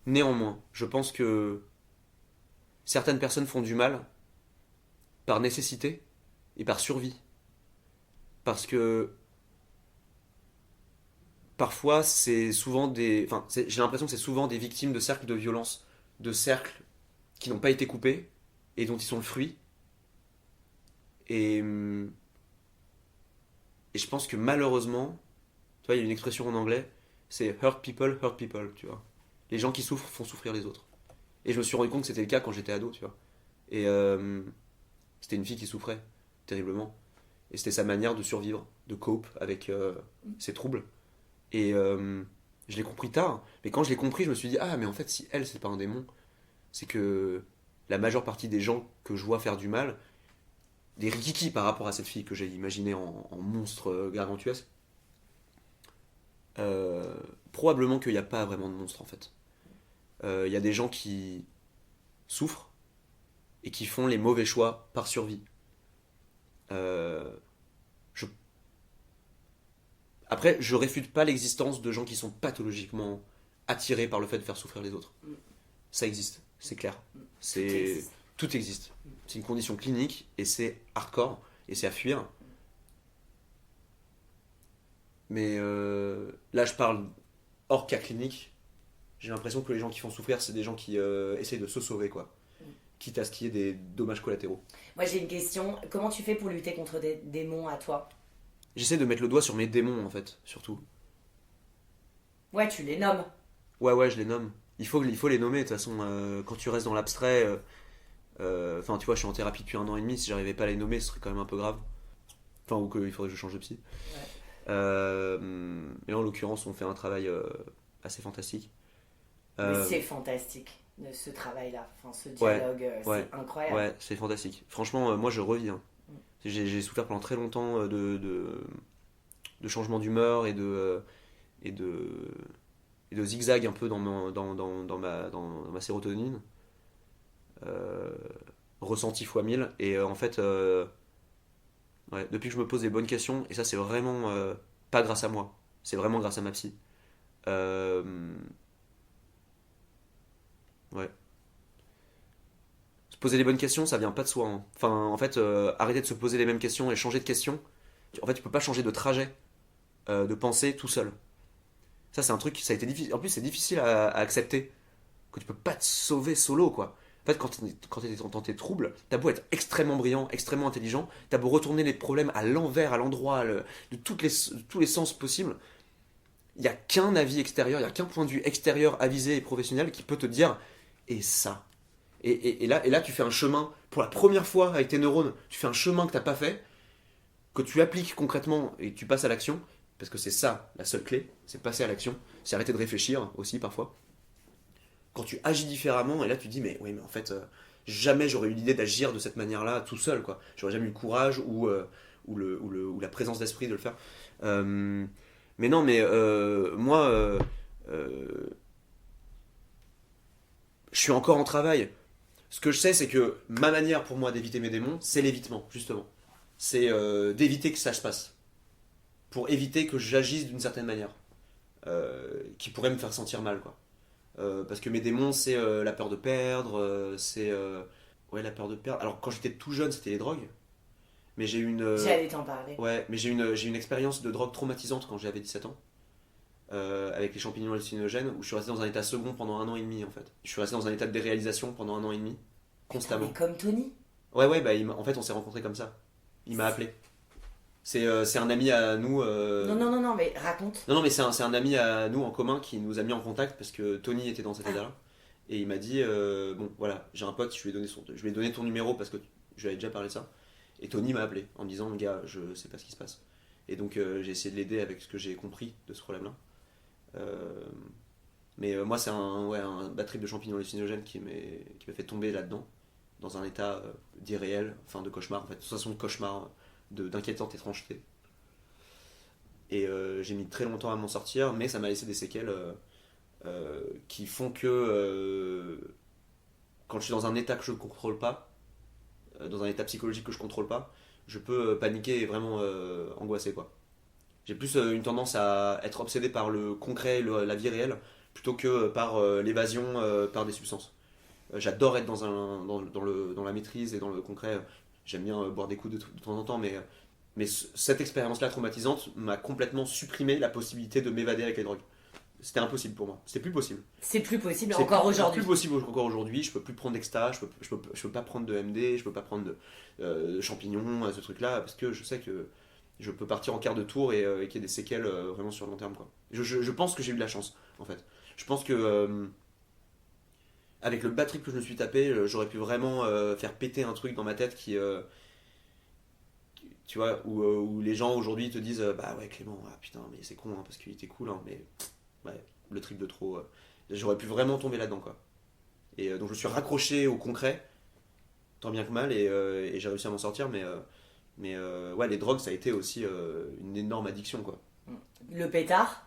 Néanmoins, je pense que certaines personnes font du mal par nécessité et par survie. Parce que parfois, j'ai l'impression que c'est souvent des victimes de cercles de violence, de cercles qui n'ont pas été coupés et dont ils sont le fruit. Et je pense que malheureusement, tu vois, il y a une expression en anglais, c'est hurt people, tu vois. Les gens qui souffrent font souffrir les autres. Et je me suis rendu compte que c'était le cas quand j'étais ado, tu vois. Et c'était une fille qui souffrait terriblement. Et c'était sa manière de survivre, de cope avec ses troubles. Et je l'ai compris tard. Mais quand je l'ai compris, je me suis dit, ah, mais en fait, si elle, c'est pas un démon, c'est que la majeure partie des gens que je vois faire du mal, des rikiki par rapport à cette fille que j'ai imaginée en monstre gargantuesque, probablement qu'il n'y a pas vraiment de monstre en fait. Il y a des gens qui souffrent et qui font les mauvais choix par survie. Après, je réfute pas l'existence de gens qui sont pathologiquement attirés par le fait de faire souffrir les autres. Ça existe, c'est clair. Tout existe. C'est une condition clinique et c'est hardcore et c'est à fuir. Mais là, je parle hors cas clinique. J'ai l'impression que les gens qui font souffrir, c'est des gens qui essayent de se sauver, quoi. Quitte à ce qu'il y ait des dommages collatéraux. Moi, j'ai une question. Comment tu fais pour lutter contre des démons à toi ? J'essaie de mettre le doigt sur mes démons, en fait, surtout. Ouais, tu les nommes. Ouais, je les nomme. Il faut les nommer, de toute façon. Quand tu restes dans l'abstrait... Enfin, tu vois, je suis en thérapie depuis 1 an et demi. Si j'arrivais pas à les nommer, ce serait quand même un peu grave. Enfin, ou qu'il faudrait que je change de psy. Ouais. Et là, en l'occurrence, on fait un travail assez fantastique. Mais c'est fantastique, ce travail-là. Enfin, ce dialogue, c'est incroyable. Ouais, c'est fantastique. Franchement, moi, je reviens. J'ai souffert pendant très longtemps de changement d'humeur et de zigzag un peu dans ma sérotonine. Ressenti fois 1000. Et en fait, depuis que je me pose des bonnes questions, et ça, c'est vraiment pas grâce à moi, c'est vraiment grâce à ma psy. Se poser les bonnes questions, ça vient pas de soi. Hein. Enfin, en fait, arrêter de se poser les mêmes questions et changer de question. En fait, tu peux pas changer de trajet de pensée tout seul. Ça, c'est un truc, ça a été difficile. En plus, c'est difficile à accepter que tu peux pas te sauver solo, quoi. En fait, quand t'es dans tes troubles, t'as beau être extrêmement brillant, extrêmement intelligent, t'as beau retourner les problèmes à l'envers, à l'endroit, de tous les sens possibles, il n'y a qu'un avis extérieur, il n'y a qu'un point de vue extérieur avisé et professionnel qui peut te dire « et ça ». Et là, tu fais un chemin, pour la première fois avec tes neurones, tu fais un chemin que t'as pas fait, que tu appliques concrètement et tu passes à l'action, parce que c'est ça la seule clé, c'est passer à l'action, c'est arrêter de réfléchir aussi parfois. Quand tu agis différemment, et là tu te dis mais en fait jamais j'aurais eu l'idée d'agir de cette manière-là tout seul, quoi. J'aurais jamais eu le courage ou la présence d'esprit de le faire. Mais non, mais moi je suis encore en travail. Ce que je sais, c'est que ma manière pour moi d'éviter mes démons, c'est l'évitement, justement. C'est d'éviter que ça se passe. Pour éviter que j'agisse d'une certaine manière. Qui pourrait me faire sentir mal, quoi. Parce que mes démons, c'est la peur de perdre, la peur de perdre. Alors quand j'étais tout jeune, c'était les drogues. Mais j'ai eu une... J'allais t'en parler. Ouais, mais j'ai une expérience de drogue traumatisante quand j'avais 17 ans. Avec les champignons hallucinogènes, où je suis resté dans un état second pendant 1 an et demi, en fait. Je suis resté dans un état de déréalisation pendant 1 an et demi, constamment. Mais comme Tony ? Ouais, en fait, on s'est rencontrés comme ça. Il m'a appelé. C'est un ami à nous... Non, mais raconte. Non, mais c'est un ami à nous en commun qui nous a mis en contact parce que Tony était dans cet état-là. Et il m'a dit, bon, voilà, j'ai un pote, je lui ai donné ton numéro parce que je lui avais déjà parlé de ça. Et Tony m'a appelé en me disant, gars, je sais pas ce qui se passe. Et donc j'ai essayé de l'aider avec ce que j'ai compris de ce problème-là. Mais moi, c'est un bad trip de champignons hallucinogènes qui m'a fait tomber là-dedans, dans un état d'irréel, enfin de cauchemar, en fait, de toute façon de cauchemar, d'inquiétante étrangeté. Et j'ai mis très longtemps à m'en sortir, mais ça m'a laissé des séquelles qui font que quand je suis dans un état que je ne contrôle pas, dans un état psychologique que je ne contrôle pas, je peux paniquer et vraiment angoisser, quoi. J'ai plus une tendance à être obsédé par le concret, la vie réelle, plutôt que par l'évasion par des substances. J'adore être dans la maîtrise et dans le concret. J'aime bien boire des coups de temps en temps, mais cette expérience-là traumatisante m'a complètement supprimé la possibilité de m'évader avec les drogues. C'était impossible pour moi. C'était plus possible. C'est plus possible encore aujourd'hui. C'est plus possible encore aujourd'hui. Je peux plus prendre d'exta, je peux pas prendre de MD, je peux pas prendre de champignons, ce truc-là, parce que je sais que je peux partir en quart de tour et qu'il y ait des séquelles vraiment sur le long terme, quoi. Je pense que j'ai eu de la chance, en fait. Je pense que avec le bad trip que je me suis tapé, j'aurais pu vraiment faire péter un truc dans ma tête Tu vois, où les gens aujourd'hui te disent bah ouais Clément, putain mais c'est con parce qu'il était cool mais ouais, le trip de trop, j'aurais pu vraiment tomber là-dedans quoi. Et donc je me suis raccroché au concret, tant bien que mal, et j'ai réussi à m'en sortir, mais ouais, les drogues ça a été aussi une énorme addiction quoi. Le pétard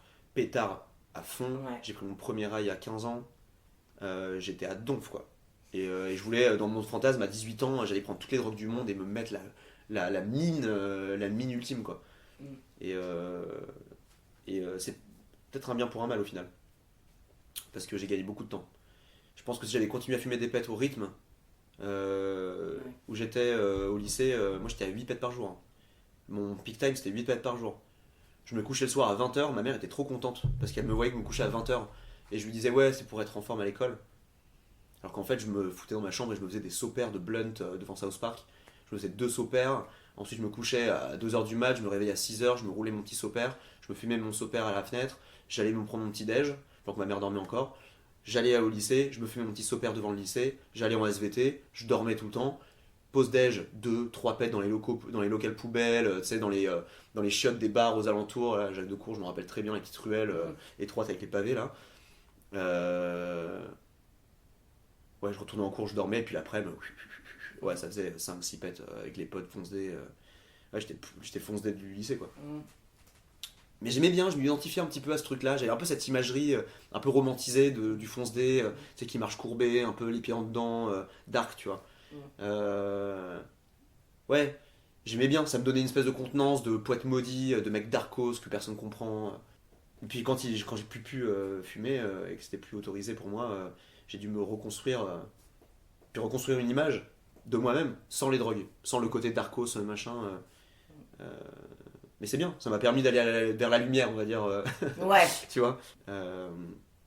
à fond, ouais. J'ai pris mon premier rail à 15 ans, j'étais à donf quoi. Et je voulais, dans mon fantasme, à 18 ans, j'allais prendre toutes les drogues du monde et me mettre la mine ultime quoi. Et c'est peut-être un bien pour un mal au final, parce que j'ai gagné beaucoup de temps. Je pense que si j'avais continué à fumer des pets au rythme où j'étais au lycée, moi j'étais à 8 pets par jour, hein. Mon peak time c'était 8 pets par jour. Je me couchais le soir à 20h, ma mère était trop contente parce qu'elle me voyait que je me couchais à 20h, et je lui disais ouais c'est pour être en forme à l'école, alors qu'en fait je me foutais dans ma chambre et je me faisais des saupères de blunt devant South Park. Je me faisais 2 saupères, ensuite je me couchais à 2h du mat, je me réveillais à 6h, je me roulais mon petit saupère, je me fumais mon saupère à la fenêtre, j'allais me prendre mon petit déj, donc ma mère dormait encore, j'allais au lycée, je me fumais mon petit saupère devant le lycée, j'allais en SVT, je dormais tout le temps, pause déj, 2-3 pets dans les locales poubelles, tu sais, dans les chiottes des bars aux alentours, là, Jacques Decour, je me rappelle très bien, les petites ruelles étroites avec les pavés là. Ouais, je retournais en cours, je dormais, et puis après, ouais, ça faisait 5-6 pets avec les potes fonce-dés. Ouais, j'étais fonce-dés du lycée, quoi. Mais j'aimais bien, je m'identifiais un petit peu à ce truc-là. J'avais un peu cette imagerie un peu romantisée du fonce-dés, tu sais, qui marche courbé, un peu les pieds en dedans, dark, tu vois. Ouais, j'aimais bien, ça me donnait une espèce de contenance, de poète maudit, de mec darkos que personne comprend. Et puis quand j'ai plus pu fumer et que c'était plus autorisé pour moi, j'ai dû me reconstruire, puis reconstruire une image de moi-même, sans les drogues, sans le côté darkos, machin. Mais c'est bien, ça m'a permis d'aller vers la lumière, on va dire. Ouais. Tu vois,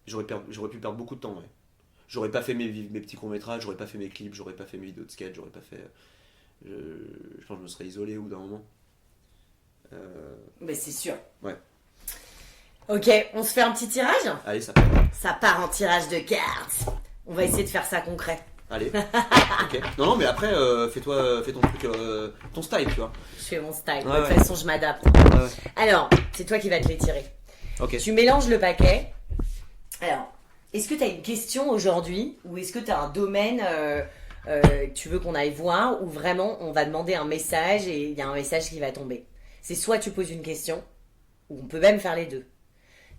j'aurais pu perdre beaucoup de temps, ouais. J'aurais pas fait mes petits courts-métrages, j'aurais pas fait mes clips, j'aurais pas fait mes vidéos de sketch, j'aurais pas fait... Je pense que je me serais isolé au bout d'un moment. Mais c'est sûr. Ouais. Ok, on se fait un petit tirage ? Allez, ça part. Ça part en tirage de cartes. On va essayer de faire ça concret. Allez, ok. Non, mais après, fais ton truc, ton style, tu vois. Je fais mon style, ouais, de toute façon je m'adapte. Ouais. Alors, c'est toi qui vas te les tirer. Ok. Tu mélanges le paquet. Alors, est-ce que tu as une question aujourd'hui, ou est-ce que tu as un domaine tu veux qu'on aille voir, ou vraiment on va demander un message et il y a un message qui va tomber. C'est soit tu poses une question, ou on peut même faire les deux.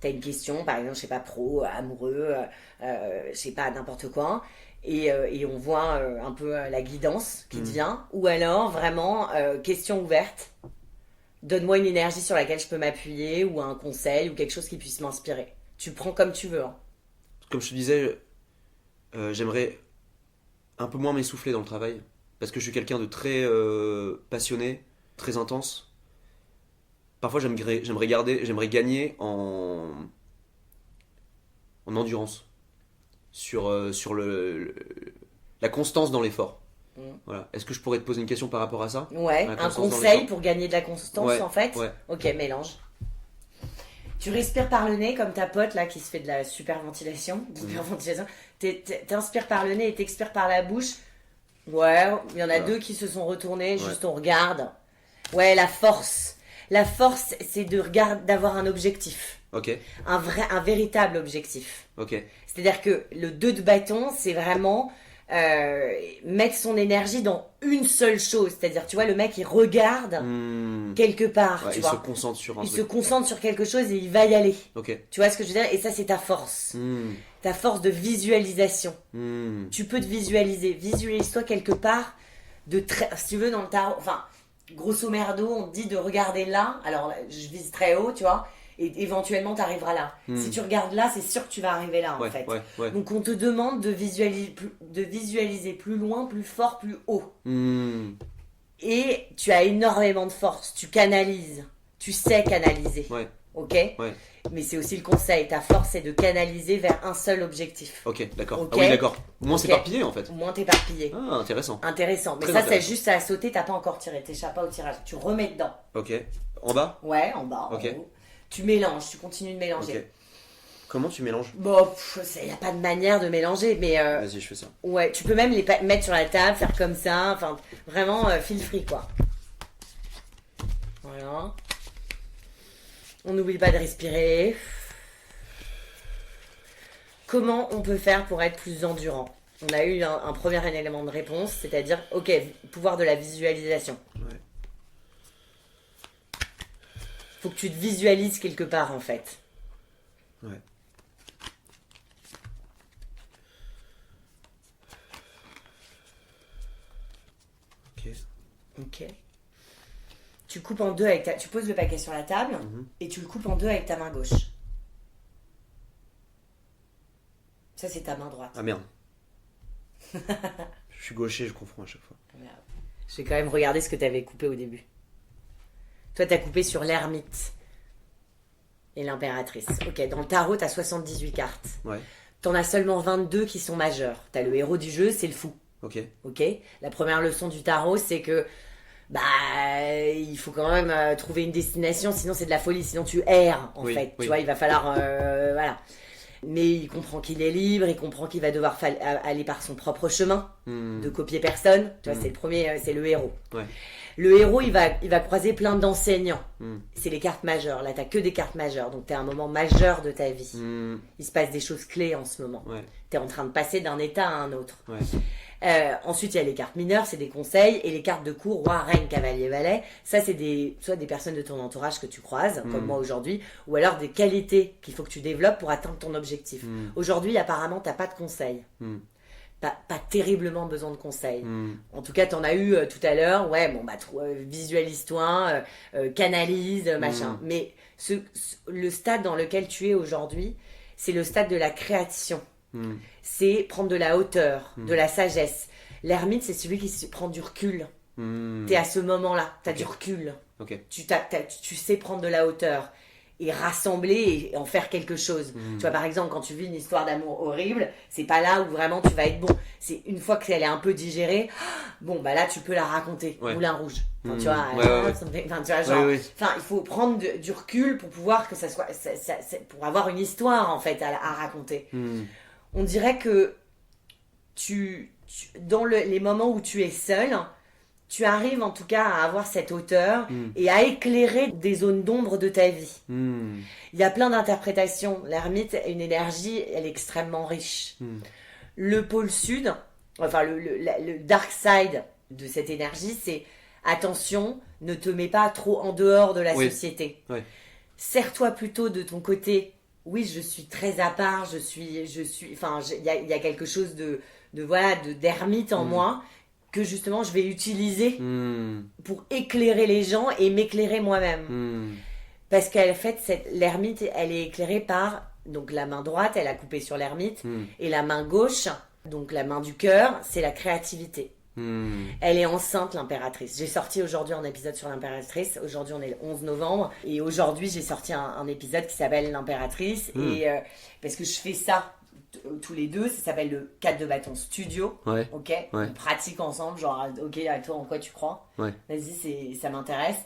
Tu as une question, par exemple, je sais pas, pro, amoureux, je sais pas, n'importe quoi, et on voit un peu la guidance qui te vient, ou alors vraiment question ouverte, donne-moi une énergie sur laquelle je peux m'appuyer, ou un conseil, ou quelque chose qui puisse m'inspirer. Tu prends comme tu veux, hein. Comme je te disais, j'aimerais un peu moins m'essouffler dans le travail, parce que je suis quelqu'un de très passionné, très intense. Parfois j'aimerais gagner en endurance, sur la constance dans l'effort. Voilà. Est-ce que je pourrais te poser une question par rapport à ça ? Ouais, un conseil pour gagner de la constance, en fait. Ouais. Ok, mélange. Tu respires par le nez comme ta pote là qui se fait de la superventilation. T'inspires par le nez et t'expires par la bouche. Ouais, il y en a deux qui se sont retournés, juste on regarde. Ouais, la force. La force, c'est d'avoir un objectif. Ok. Un véritable objectif. Ok. C'est-à-dire que le 2 de bâton, c'est vraiment mettre son énergie dans une seule chose. C'est-à-dire, tu vois, le mec, il regarde quelque part. Ouais, tu il vois. se concentre sur un truc. Il se concentre sur quelque chose et il va y aller. Ok. Tu vois ce que je veux dire ? Et ça, c'est ta force. Ta force de visualisation. Tu peux te visualiser. Visualise-toi quelque part, si tu veux, dans le tarot. Enfin, grosso merdo, on te dit de regarder là. Alors, là, je vise très haut, tu vois. Et éventuellement, tu arriveras là. Si tu regardes là, c'est sûr que tu vas arriver là, en fait. Ouais. Donc, on te demande de visualiser plus loin, plus fort, plus haut. Et tu as énormément de force. Tu canalises. Tu sais canaliser. Ouais. Ok ? Ouais. Mais c'est aussi le conseil. Ta force, c'est de canaliser vers un seul objectif. Ok, d'accord. Okay. Ah oui, d'accord. Moins s'éparpiller, en fait. Moins t'éparpiller. Ah, intéressant. Mais très ça, intéressant. c'est juste à sauter. T'as pas encore tiré. T'échappes pas au tirage. Tu remets dedans. Ok. En bas ? Ouais, en bas. Ok. En haut. Tu mélanges. Tu continues de mélanger. Ok. Comment tu mélanges ? Bon, il n'y a pas de manière de mélanger, mais... Vas-y, je fais ça. Ouais, tu peux même les mettre sur la table, faire comme ça, enfin, vraiment feel free, quoi. Voilà. On n'oublie pas de respirer. Comment on peut faire pour être plus endurant ? On a eu un premier élément de réponse, c'est-à-dire, ok, pouvoir de la visualisation. Ouais. Faut que tu te visualises quelque part, en fait. Ouais. Ok. Tu coupes en deux tu poses le paquet sur la table et tu le coupes en deux avec ta main gauche. Ça, c'est ta main droite. Ah merde. Je suis gaucher, je confonds à chaque fois. Merde. Je vais quand même regarder ce que tu avais coupé au début. Toi, tu as coupé sur l'ermite et l'impératrice. Ok, dans le tarot, tu as 78 cartes. Ouais. T'en as seulement 22 qui sont majeures. Tu as le héros du jeu, c'est le fou. Ok. La première leçon du tarot, c'est que il faut quand même trouver une destination, sinon c'est de la folie, sinon tu erres en fait. Tu vois, il va falloir voilà. Mais il comprend qu'il est libre, il comprend qu'il va devoir aller par son propre chemin, de copier personne. Tu vois, c'est le premier, c'est le héros. Ouais. Le héros, il va croiser plein d'enseignants. C'est les cartes majeures. Là, t'as que des cartes majeures, donc t'es à un moment majeur de ta vie. Il se passe des choses clés en ce moment. Ouais. T'es en train de passer d'un état à un autre. Ouais. Ensuite, il y a les cartes mineures, c'est des conseils, et les cartes de cour, roi, reine, cavalier, valet. Ça, c'est soit des personnes de ton entourage que tu croises, comme moi aujourd'hui, ou alors des qualités qu'il faut que tu développes pour atteindre ton objectif. Aujourd'hui, apparemment, t'as pas de conseils. Pas terriblement besoin de conseils. En tout cas, t'en as eu tout à l'heure. Ouais, bon, visualise-toi, canalise, machin. Mais le stade dans lequel tu es aujourd'hui, c'est le stade de la création. C'est prendre de la hauteur, de la sagesse. L'ermite, c'est celui qui prend du recul. T'es à ce moment-là, t'as du recul. Tu sais prendre de la hauteur et rassembler et en faire quelque chose. Tu vois, par exemple, quand tu vis une histoire d'amour horrible, c'est pas là où vraiment tu vas être bon. C'est une fois qu'elle est un peu digérée, bon, là, tu peux la raconter. Moulin Rouge. Enfin, tu vois, genre, il faut prendre du recul pour pouvoir que ça soit, pour avoir une histoire, en fait, à raconter. On dirait que dans les moments où tu es seul, tu arrives en tout cas à avoir cette hauteur et à éclairer des zones d'ombre de ta vie. Il y a plein d'interprétations. L'ermite a une énergie, elle est extrêmement riche. Le pôle sud, enfin le dark side de cette énergie, c'est attention, ne te mets pas trop en dehors de la société. Serre-toi plutôt de ton côté. Oui, je suis très à part, il y a quelque chose d'ermite en moi que justement je vais utiliser pour éclairer les gens et m'éclairer moi-même. Parce qu'en fait, l'ermite, elle est éclairée par donc la main droite, elle a coupé sur l'ermite, et la main gauche, donc la main du cœur, c'est la créativité. Elle est enceinte, l'impératrice. J'ai sorti aujourd'hui un épisode sur l'impératrice. Aujourd'hui, on est le 11 novembre. Et aujourd'hui, j'ai sorti un épisode qui s'appelle l'impératrice. Et parce que je fais ça tous les deux, ça s'appelle le 4 de bâton studio. Ok. On pratique ensemble, genre, ok, à toi, en quoi tu crois. Vas-y, ça m'intéresse.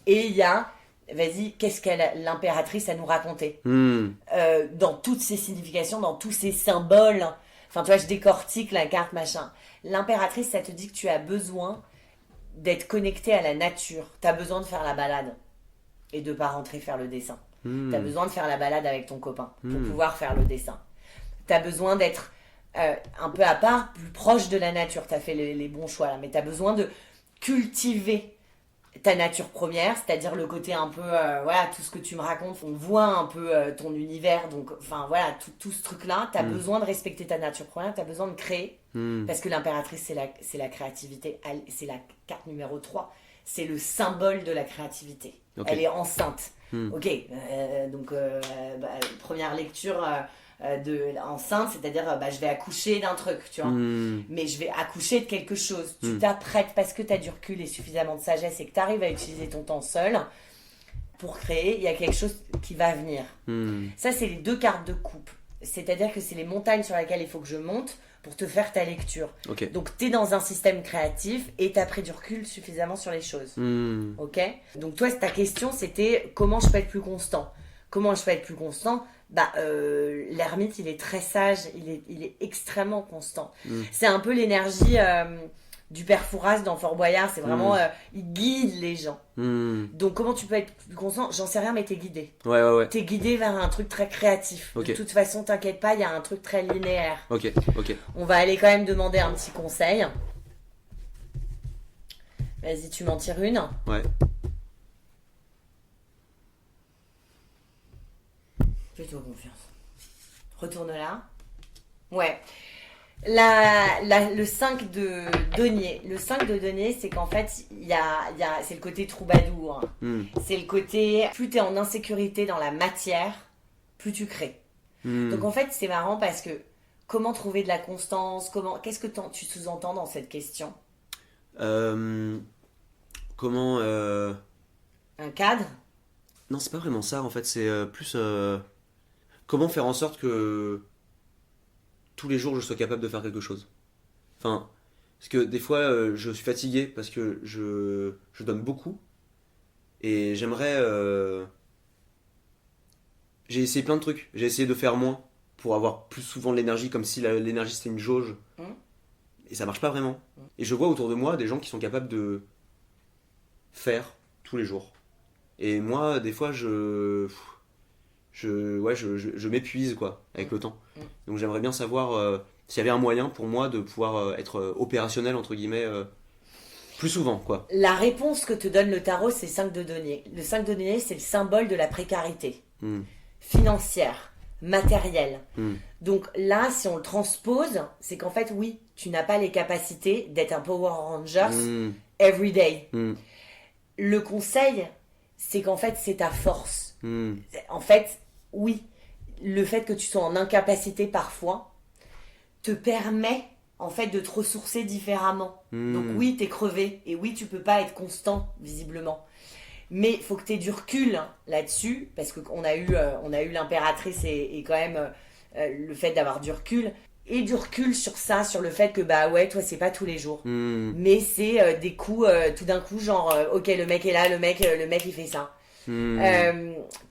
Et il y a, vas-y, qu'est-ce qu'elle, l'impératrice, à nous raconter dans toutes ses significations, dans tous ses symboles. Enfin, tu vois, je décortique la carte, machin. L'impératrice, ça te dit que tu as besoin d'être connecté à la nature. Tu as besoin de faire la balade et de pas rentrer faire le dessin. Tu as besoin de faire la balade avec ton copain pour pouvoir faire le dessin. Tu as besoin d'être un peu à part, plus proche de la nature. Tu as fait les bons choix là, mais tu as besoin de cultiver ta nature première, c'est-à-dire le côté un peu, tout ce que tu me racontes, on voit un peu ton univers, donc, tout ce truc-là, tu as besoin de respecter ta nature première, tu as besoin de créer, parce que l'impératrice, c'est la créativité, c'est la carte numéro 3, c'est le symbole de la créativité. Elle est enceinte. Première lecture... enceinte, c'est-à-dire je vais accoucher d'un truc, tu vois, mais je vais accoucher de quelque chose. Tu t'apprêtes parce que tu as du recul et suffisamment de sagesse et que tu arrives à utiliser ton temps seul pour créer, il y a quelque chose qui va venir. Ça, c'est les 2 cartes de coupe, c'est-à-dire que c'est les montagnes sur lesquelles il faut que je monte pour te faire ta lecture. Donc tu es dans un système créatif et tu as pris du recul suffisamment sur les choses. Donc toi, ta question, c'était comment je peux être plus constant. Comment je peux être plus constant ? L'ermite, il est très sage, il est extrêmement constant. C'est un peu l'énergie du père Fouras dans Fort Boyard. C'est vraiment, il guide les gens. Donc comment tu peux être plus constant? J'en sais rien, mais t'es guidé. Ouais. T'es guidé vers un truc très créatif. De toute façon, t'inquiète pas, il y a un truc très linéaire. Ok. On va aller quand même demander un petit conseil. Vas-y, tu m'en tires une. Ouais. Fais-toi confiance. Retourne là. Ouais. Le 5 de denier. Le 5 de denier, c'est qu'en fait, c'est le côté troubadour. C'est le côté, plus tu es en insécurité dans la matière, plus tu crées. Donc en fait, c'est marrant parce que comment trouver de la constance? Qu'est-ce que tu sous-entends dans cette question? Comment... Un cadre? Non, c'est pas vraiment ça, en fait. C'est plus... comment faire en sorte que tous les jours je sois capable de faire quelque chose. Enfin, parce que des fois je suis fatigué parce que je donne beaucoup et j'aimerais... J'ai essayé plein de trucs. J'ai essayé de faire moins pour avoir plus souvent de l'énergie, comme si l'énergie c'était une jauge. Et ça marche pas vraiment. Et je vois autour de moi des gens qui sont capables de faire tous les jours. Et moi, des fois, je m'épuise quoi avec le temps. Donc j'aimerais bien savoir s'il y avait un moyen pour moi de pouvoir être opérationnel entre guillemets plus souvent quoi. La réponse que te donne le tarot, c'est 5 de denier. Le 5 de denier, c'est le symbole de la précarité financière, matérielle. Donc là, si on le transpose, c'est qu'en fait, oui, tu n'as pas les capacités d'être un Power Rangers every day. Le conseil, c'est qu'en fait, c'est ta force. En fait, oui, le fait que tu sois en incapacité parfois te permet en fait de te ressourcer différemment. Donc oui, t'es crevé et oui, tu peux pas être constant visiblement. Mais il faut que tu aies du recul là-dessus parce qu'on a eu l'impératrice et quand même le fait d'avoir du recul et du recul sur ça, sur le fait que bah ouais, toi c'est pas tous les jours, mais c'est des coups tout d'un coup genre ok, le mec est là, le mec il fait ça.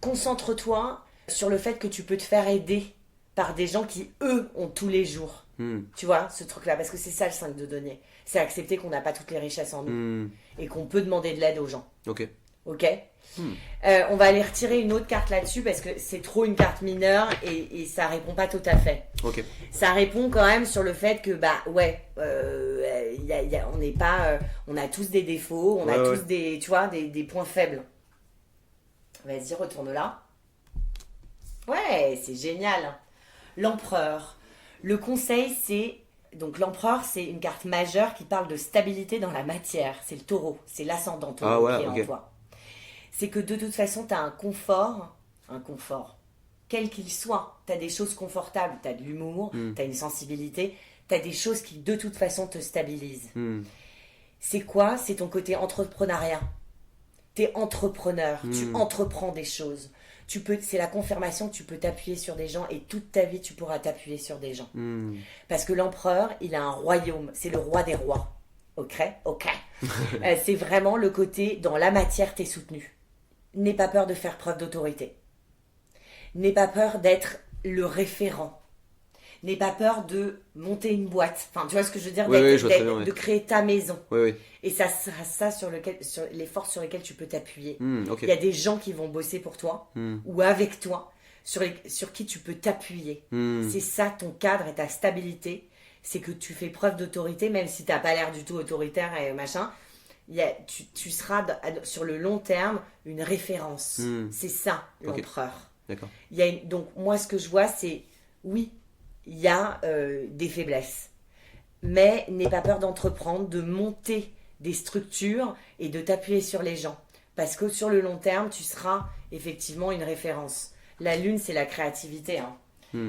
Concentre-toi sur le fait que tu peux te faire aider par des gens qui, eux, ont tous les jours. Tu vois, ce truc-là, parce que c'est ça le 5 de denier. C'est accepter qu'on n'a pas toutes les richesses en nous et qu'on peut demander de l'aide aux gens. Ok. On va aller retirer une autre carte là-dessus parce que c'est trop une carte mineure et ça répond pas tout à fait. Ça répond quand même sur le fait que bah ouais, on n'est pas, on a tous des défauts, on a tous des, tu vois, des points faibles. Vas-y, retourne là. Ouais, c'est génial. L'empereur. Le conseil, c'est... Donc l'empereur, c'est une carte majeure qui parle de stabilité dans la matière. C'est le taureau, c'est l'ascendant taureau qui est en toi. C'est que de toute façon, tu as un confort, quel qu'il soit. Tu as des choses confortables, tu as de l'humour, tu as une sensibilité, tu as des choses qui de toute façon te stabilisent. C'est quoi? C'est ton côté entrepreneuriat. T'es entrepreneur, tu entreprends des choses. C'est la confirmation que tu peux t'appuyer sur des gens et toute ta vie tu pourras t'appuyer sur des gens. Parce que l'empereur, il a un royaume, c'est le roi des rois. Ok. C'est vraiment le côté, dans la matière, t'es soutenu. N'aie pas peur de faire preuve d'autorité. N'aie pas peur d'être le référent. N'aie pas peur de monter une boîte. Enfin, tu vois ce que je veux dire, de créer ta maison. Et ça sera ça sur les forces sur lesquelles tu peux t'appuyer. Il y a des gens qui vont bosser pour toi ou avec toi, sur qui tu peux t'appuyer. C'est ça ton cadre et ta stabilité. C'est que tu fais preuve d'autorité, même si tu n'as pas l'air du tout autoritaire et machin. Tu seras sur le long terme une référence. C'est ça, l'empereur. D'accord. Donc, moi, ce que je vois, c'est oui, il y a des faiblesses. Mais n'aie pas peur d'entreprendre, de monter des structures et de t'appuyer sur les gens. Parce que sur le long terme, tu seras effectivement une référence. La lune, c'est la créativité.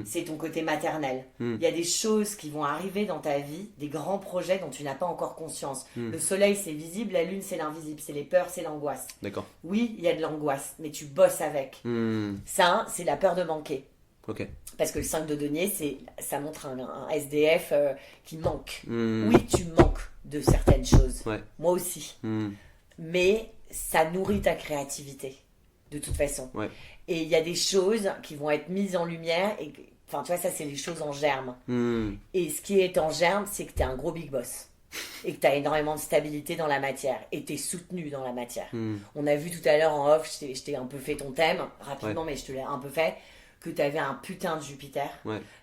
C'est ton côté maternel. Il y a des choses qui vont arriver dans ta vie, des grands projets dont tu n'as pas encore conscience. Le soleil, c'est visible, la lune, c'est l'invisible. C'est les peurs, c'est l'angoisse. D'accord. Oui, il y a de l'angoisse, mais tu bosses avec. Ça, c'est la peur de manquer. Parce que le 5 de denier, ça montre un SDF qui manque. Oui, tu manques de certaines choses. Moi aussi. Mais ça nourrit ta créativité, de toute façon. Et il y a des choses qui vont être mises en lumière. Enfin, tu vois, ça, c'est les choses en germe. Et ce qui est en germe, c'est que tu es un gros big boss. et que tu as énormément de stabilité dans la matière et tu es soutenu dans la matière. On a vu tout à l'heure en off, je t'ai un peu fait ton thème rapidement, mais je te l'ai un peu fait, que tu avais un putain de Jupiter,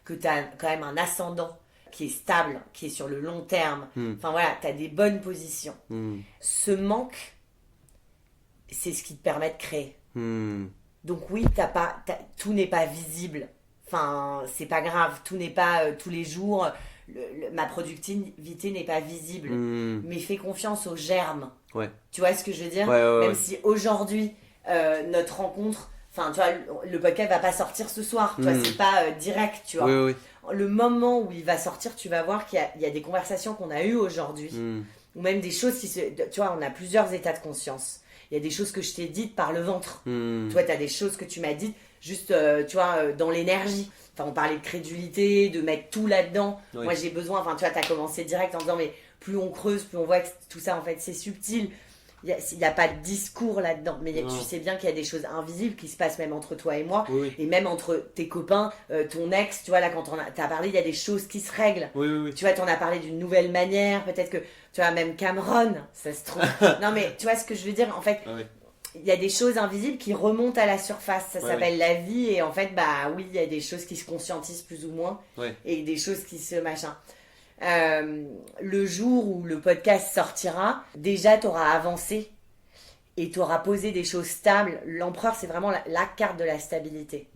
que tu as quand même un ascendant qui est stable, qui est sur le long terme. Enfin voilà, tu as des bonnes positions. Ce manque, c'est ce qui te permet de créer. Donc oui, tout n'est pas visible. Enfin, c'est pas grave, tout n'est pas tous les jours. Ma productivité n'est pas visible. Mais fais confiance aux germes. Tu vois ce que je veux dire? Même si aujourd'hui, notre rencontre, enfin, tu vois, le podcast va pas sortir ce soir. Tu vois, c'est pas direct, tu vois. Le moment où il va sortir, tu vas voir qu'il y a des conversations qu'on a eues aujourd'hui. Ou même des choses qui tu vois, on a plusieurs états de conscience. Il y a des choses que je t'ai dites par le ventre. Tu vois, tu as des choses que tu m'as dites juste, tu vois, dans l'énergie. Enfin, on parlait de crédulité, de mettre tout là-dedans. Moi, j'ai besoin, enfin, tu vois, tu as commencé direct en disant, mais plus on creuse, plus on voit que tout ça, en fait, c'est subtil. Il n'y a pas de discours là-dedans. Mais tu sais bien qu'il y a des choses invisibles qui se passent même entre toi et moi. Et même entre tes copains, ton ex, tu vois, là, quand t'as parlé, il y a des choses qui se règlent. Tu vois, t'en as parlé d'une nouvelle manière. Peut-être que, tu vois, même Cameron, ça se trouve. Non, mais tu vois ce que je veux dire? En fait, il y a des choses invisibles qui remontent à la surface. Ça s'appelle la vie. Et en fait, bah oui, il y a des choses qui se conscientisent plus ou moins. Et des choses qui se machin. Le jour où le podcast sortira, déjà tu auras avancé et tu auras posé des choses stables. L'empereur, c'est vraiment la carte de la stabilité.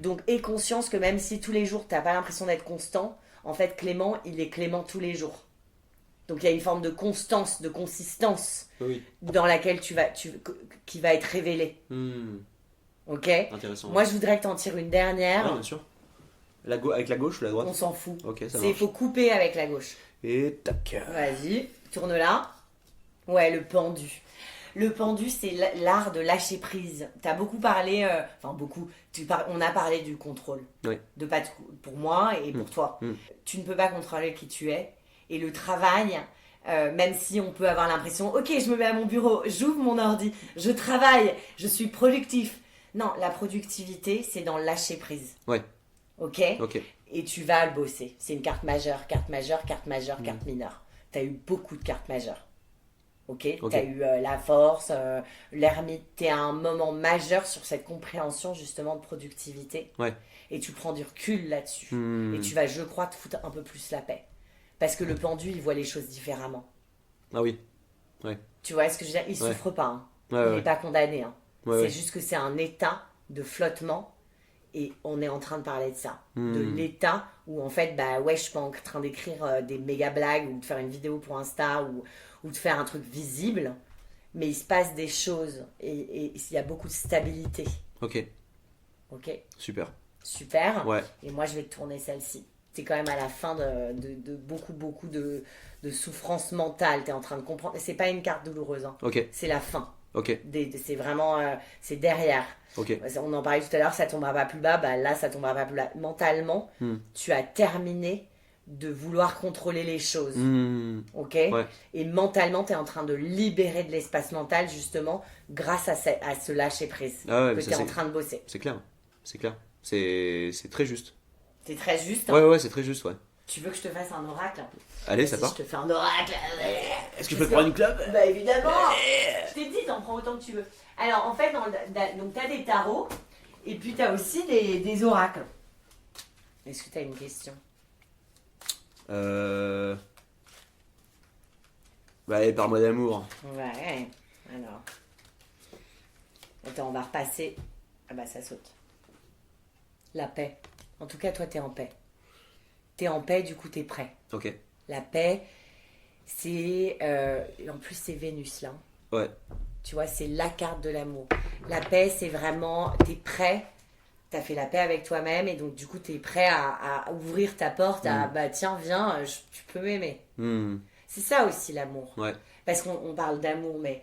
Donc aie conscience que même si tous les jours tu n'as pas l'impression d'être constant, en fait Clément, il est Clément tous les jours. Donc il y a une forme de constance, de consistance dans laquelle qui va être révélée. Ok. Intéressant. Moi je voudrais que tu en tires une dernière. Bien sûr. Avec la gauche ou la droite? On s'en fout. Ok, ça Il faut couper avec la gauche. Et tac. Vas-y, tourne là. Ouais, le pendu. Le pendu, c'est l'art de lâcher prise. Tu as beaucoup parlé, on a parlé du contrôle. De pas pour moi et pour toi. Tu ne peux pas contrôler qui tu es. Et le travail, même si on peut avoir l'impression, ok, je me mets à mon bureau, j'ouvre mon ordi, je travaille, je suis productif. Non, la productivité, c'est dans le lâcher prise. Ok. Et tu vas le bosser. C'est une carte majeure, carte mineure. Tu as eu beaucoup de cartes majeures. Ok. Tu as eu la force, l'ermite. Tu es à un moment majeur sur cette compréhension justement de productivité. Et tu prends du recul là-dessus. Et tu vas, je crois, te foutre un peu plus la paix. Parce que le pendu, il voit les choses différemment. Ah oui. Tu vois ce que je veux dire? Il souffre pas. Hein. Il n'est pas condamné. Hein. C'est juste que c'est un état de flottement. Et on est en train de parler de ça, de l'état où en fait, je suis pas en train d'écrire des méga blagues ou de faire une vidéo pour Insta ou de faire un truc visible, mais il se passe des choses et il y a beaucoup de stabilité. Ok. Super. Et moi, je vais te tourner celle-ci. T'es quand même à la fin de beaucoup de souffrance mentale. T'es en train de comprendre. C'est pas une carte douloureuse. Hein. C'est la fin. C'est vraiment, c'est derrière. On en parlait tout à l'heure, ça tombera pas plus bas, là ça tombera pas plus bas. Mentalement, tu as terminé de vouloir contrôler les choses. Et mentalement, tu es en train de libérer de l'espace mental justement grâce à ce lâcher prise que tu es en train de bosser. C'est clair. C'est très juste. C'est très juste. Hein. Ouais, c'est très juste, Tu veux que je te fasse un oracle? Allez, ça part. Je te fais un oracle. Est-ce que je peux te prendre une club? Bah évidemment. Je t'ai dit, t'en prends autant que tu veux. Alors en fait, donc t'as des tarots et puis t'as aussi des oracles. Est-ce que t'as une question? Parle-moi d'amour. Ouais. Alors. Attends, on va repasser. Ah ça saute. La paix. En tout cas, toi, t'es en paix. T'es en paix, du coup, t'es prêt. La paix, c'est... en plus, c'est Vénus, là. Tu vois, c'est la carte de l'amour. La paix, c'est vraiment... T'es prêt, t'as fait la paix avec toi-même, et donc, du coup, t'es prêt à ouvrir ta porte, tiens, viens, tu peux m'aimer. C'est ça aussi, l'amour. Parce qu'on parle d'amour, mais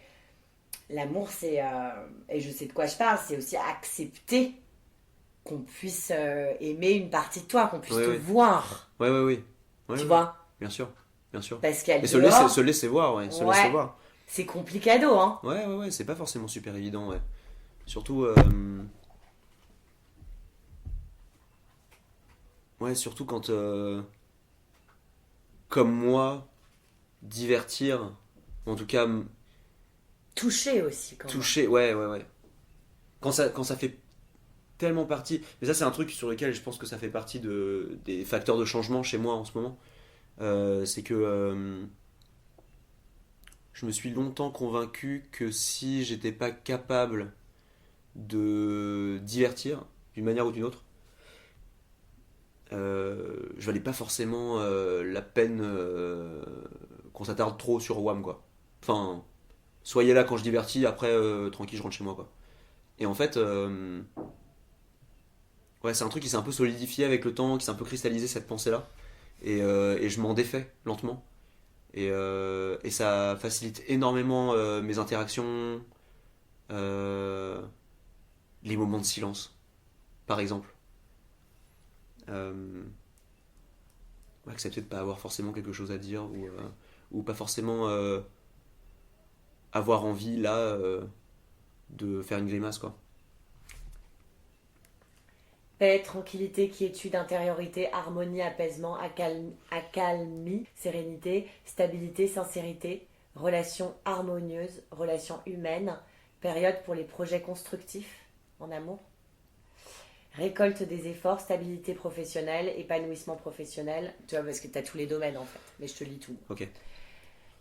l'amour, c'est... et je sais de quoi je parle, c'est aussi accepter qu'on puisse aimer une partie de toi, qu'on puisse te voir. Tu vois? Bien sûr. Parce qu'elle se laisser voir, laisser voir. C'est complicado, hein. Ouais, c'est pas forcément super évident, Surtout... surtout quand... comme moi, divertir, en tout cas... Toucher aussi, quand même. Toucher, ouais. Quand ça fait tellement partie... Mais ça, c'est un truc sur lequel je pense que ça fait partie des facteurs de changement chez moi en ce moment. C'est que je me suis longtemps convaincu que si j'étais pas capable de divertir d'une manière ou d'une autre, je valais pas forcément la peine qu'on s'attarde trop sur WAM, quoi. Enfin, soyez là quand je divertis, après tranquille, je rentre chez moi, quoi. Et en fait, ouais, c'est un truc qui s'est un peu solidifié avec le temps, qui s'est un peu cristallisé, cette pensée-là. Et je m'en défais lentement. Et ça facilite énormément mes interactions, les moments de silence, par exemple. Accepter de pas avoir forcément quelque chose à dire ou pas forcément avoir envie là de faire une grimace, quoi. Paix, tranquillité, quiétude, intériorité, harmonie, apaisement, accalmie, sérénité, stabilité, sincérité, relation harmonieuse, relation humaine, période pour les projets constructifs en amour, récolte des efforts, stabilité professionnelle, épanouissement professionnel, tu vois, parce que tu as tous les domaines en fait, mais je te lis tout. Ok.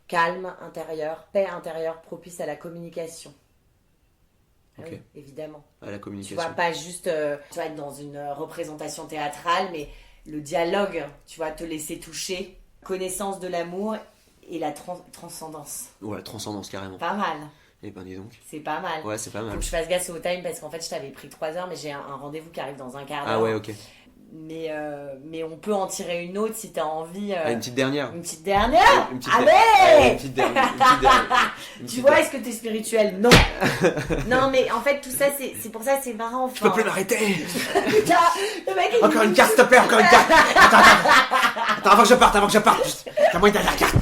Calme intérieur, paix intérieure, propice à la communication. Ok. Oui, évidemment. À la communication. Tu vois, pas juste tu vas être dans une représentation théâtrale, mais le dialogue, tu vois, te laisser toucher, connaissance de l'amour et la transcendance. Ouais, la transcendance, carrément. Pas mal. Eh ben, dis donc. C'est pas mal. Ouais, c'est pas mal. Faut que je fasse gaffe au time parce qu'en fait, je t'avais pris 3 heures, mais j'ai un rendez-vous qui arrive dans un quart d'heure. Ah ouais, ok. Mais on peut en tirer une autre si t'as envie. Une petite dernière. Une petite dernière. Une petite Allez. une petite dernière. Tu vois, est-ce que t'es spirituel? Non. Non, mais en fait, tout ça, c'est pour ça, c'est marrant. Enfin... Je peux plus m'arrêter. Putain, le mec, il... Encore une carte, s'il te plaît, encore une carte. Attends, avant que je parte. T'as moins une dernière carte.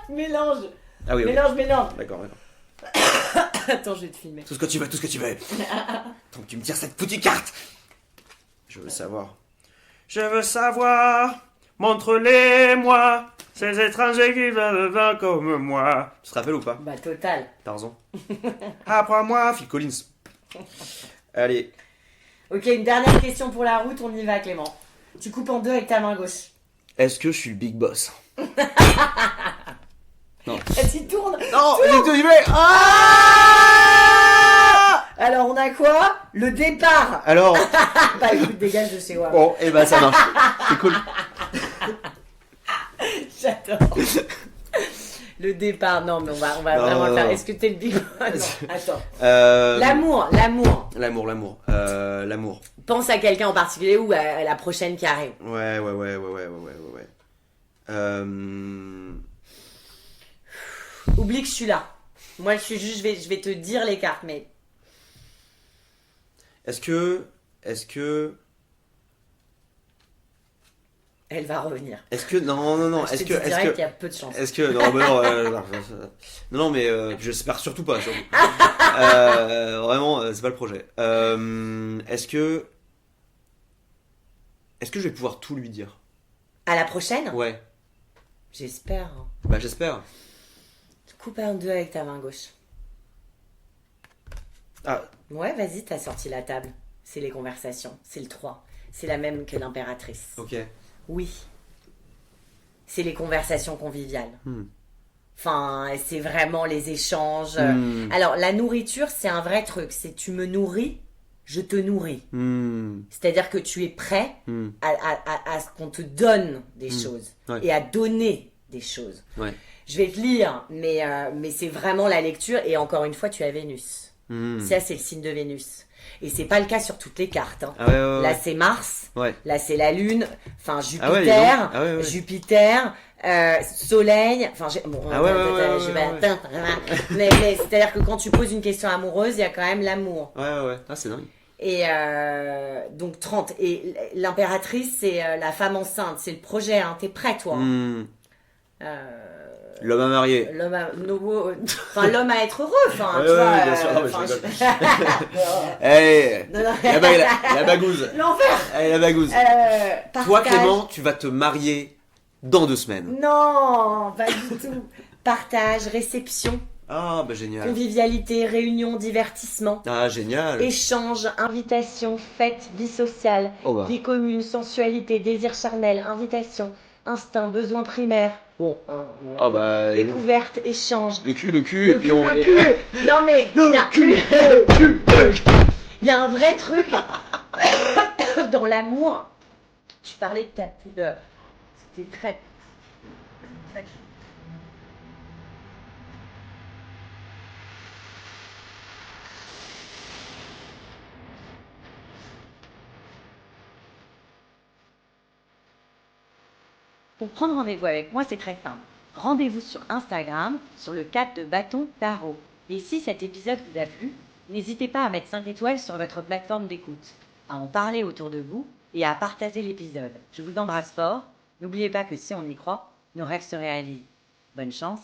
Mélange. Ah oui, mélange. D'accord. Attends, je vais te filmer. Tout ce que tu veux. Tant que tu me tires cette foutue carte. Je veux savoir. Montre-les-moi, ces étrangers qui vivent comme moi. Tu te rappelles ou pas? Bah, total. Tarzan. Apprends-moi, Phil Collins. Allez. Ok, une dernière question pour la route, on y va, Clément. Tu coupes en deux avec ta main gauche. Est-ce que je suis le big boss? Non. Tu tournes. Non, j'y vais. Alors, on a quoi? Le départ. Alors. Bah, écoute, dégage de chez moi. Bon, et bah ça marche. C'est cool. J'adore. Le départ, non, mais on va vraiment faire. Est-ce que t'es le big boss? Non, attends. L'amour. Pense à quelqu'un en particulier ou à la prochaine qui arrive. Ouais. Oublie que je suis là. Moi, je suis juste, je vais te dire les cartes, mais. Est-ce que... Elle va revenir. Est-ce que... Non. Je te dis direct qu'il y a peu de chance. Est-ce que... Non, mais j'espère surtout pas. Vraiment, c'est pas le projet. Est-ce que je vais pouvoir tout lui dire? À la prochaine? Ouais. J'espère. Bah, j'espère. Coupe en deux avec ta main gauche. Ah. Ouais, vas-y, t'as sorti la table. C'est les conversations. C'est le 3. C'est la même que l'impératrice. Ok. Oui. C'est les conversations conviviales. Enfin, c'est vraiment les échanges. Alors, la nourriture, c'est un vrai truc. C'est tu me nourris, je te nourris. C'est-à-dire que tu es prêt à ce qu'on te donne des choses. Ouais. Et à donner des choses. Ouais. Je vais te lire, mais c'est vraiment la lecture. Et encore une fois, tu as Vénus. Ça, c'est le signe de Vénus. Et c'est pas le cas sur toutes les cartes. Hein. Ah ouais. Là, c'est Mars. Ouais. Là, c'est la Lune. Enfin, Jupiter. Jupiter. Soleil. Enfin, mais c'est-à-dire que quand tu poses une question amoureuse, il y a quand même l'amour. Ouais. Ah, c'est dingue. Et donc 30. Et l'impératrice, c'est la femme enceinte. C'est le projet. Hein. T'es prêt, toi? L'homme à marier. L'homme à être heureux. Enfin, tu vois. Bien sûr. La bagouze. L'enfer. Allez, la bagouze. Toi, Clément, tu vas te marier dans 2 semaines. Non, pas du tout. Partage, réception. Ah, bah génial. Convivialité, réunion, divertissement. Ah, génial. Échange, invitation, fête, vie sociale, vie commune, sensualité, désir charnel, invitation, instinct, besoin primaire. Bon. Découverte, échange. Le cul, et puis on... Non mais, il y a un vrai truc dans l'amour. Tu parlais de ta pudeur. C'était très... Pour prendre rendez-vous avec moi, c'est très simple. Rendez-vous sur Instagram, sur le cadre de Bâton Tarot. Et si cet épisode vous a plu, n'hésitez pas à mettre 5 étoiles sur votre plateforme d'écoute, à en parler autour de vous et à partager l'épisode. Je vous embrasse fort. N'oubliez pas que si on y croit, nos rêves se réalisent. Bonne chance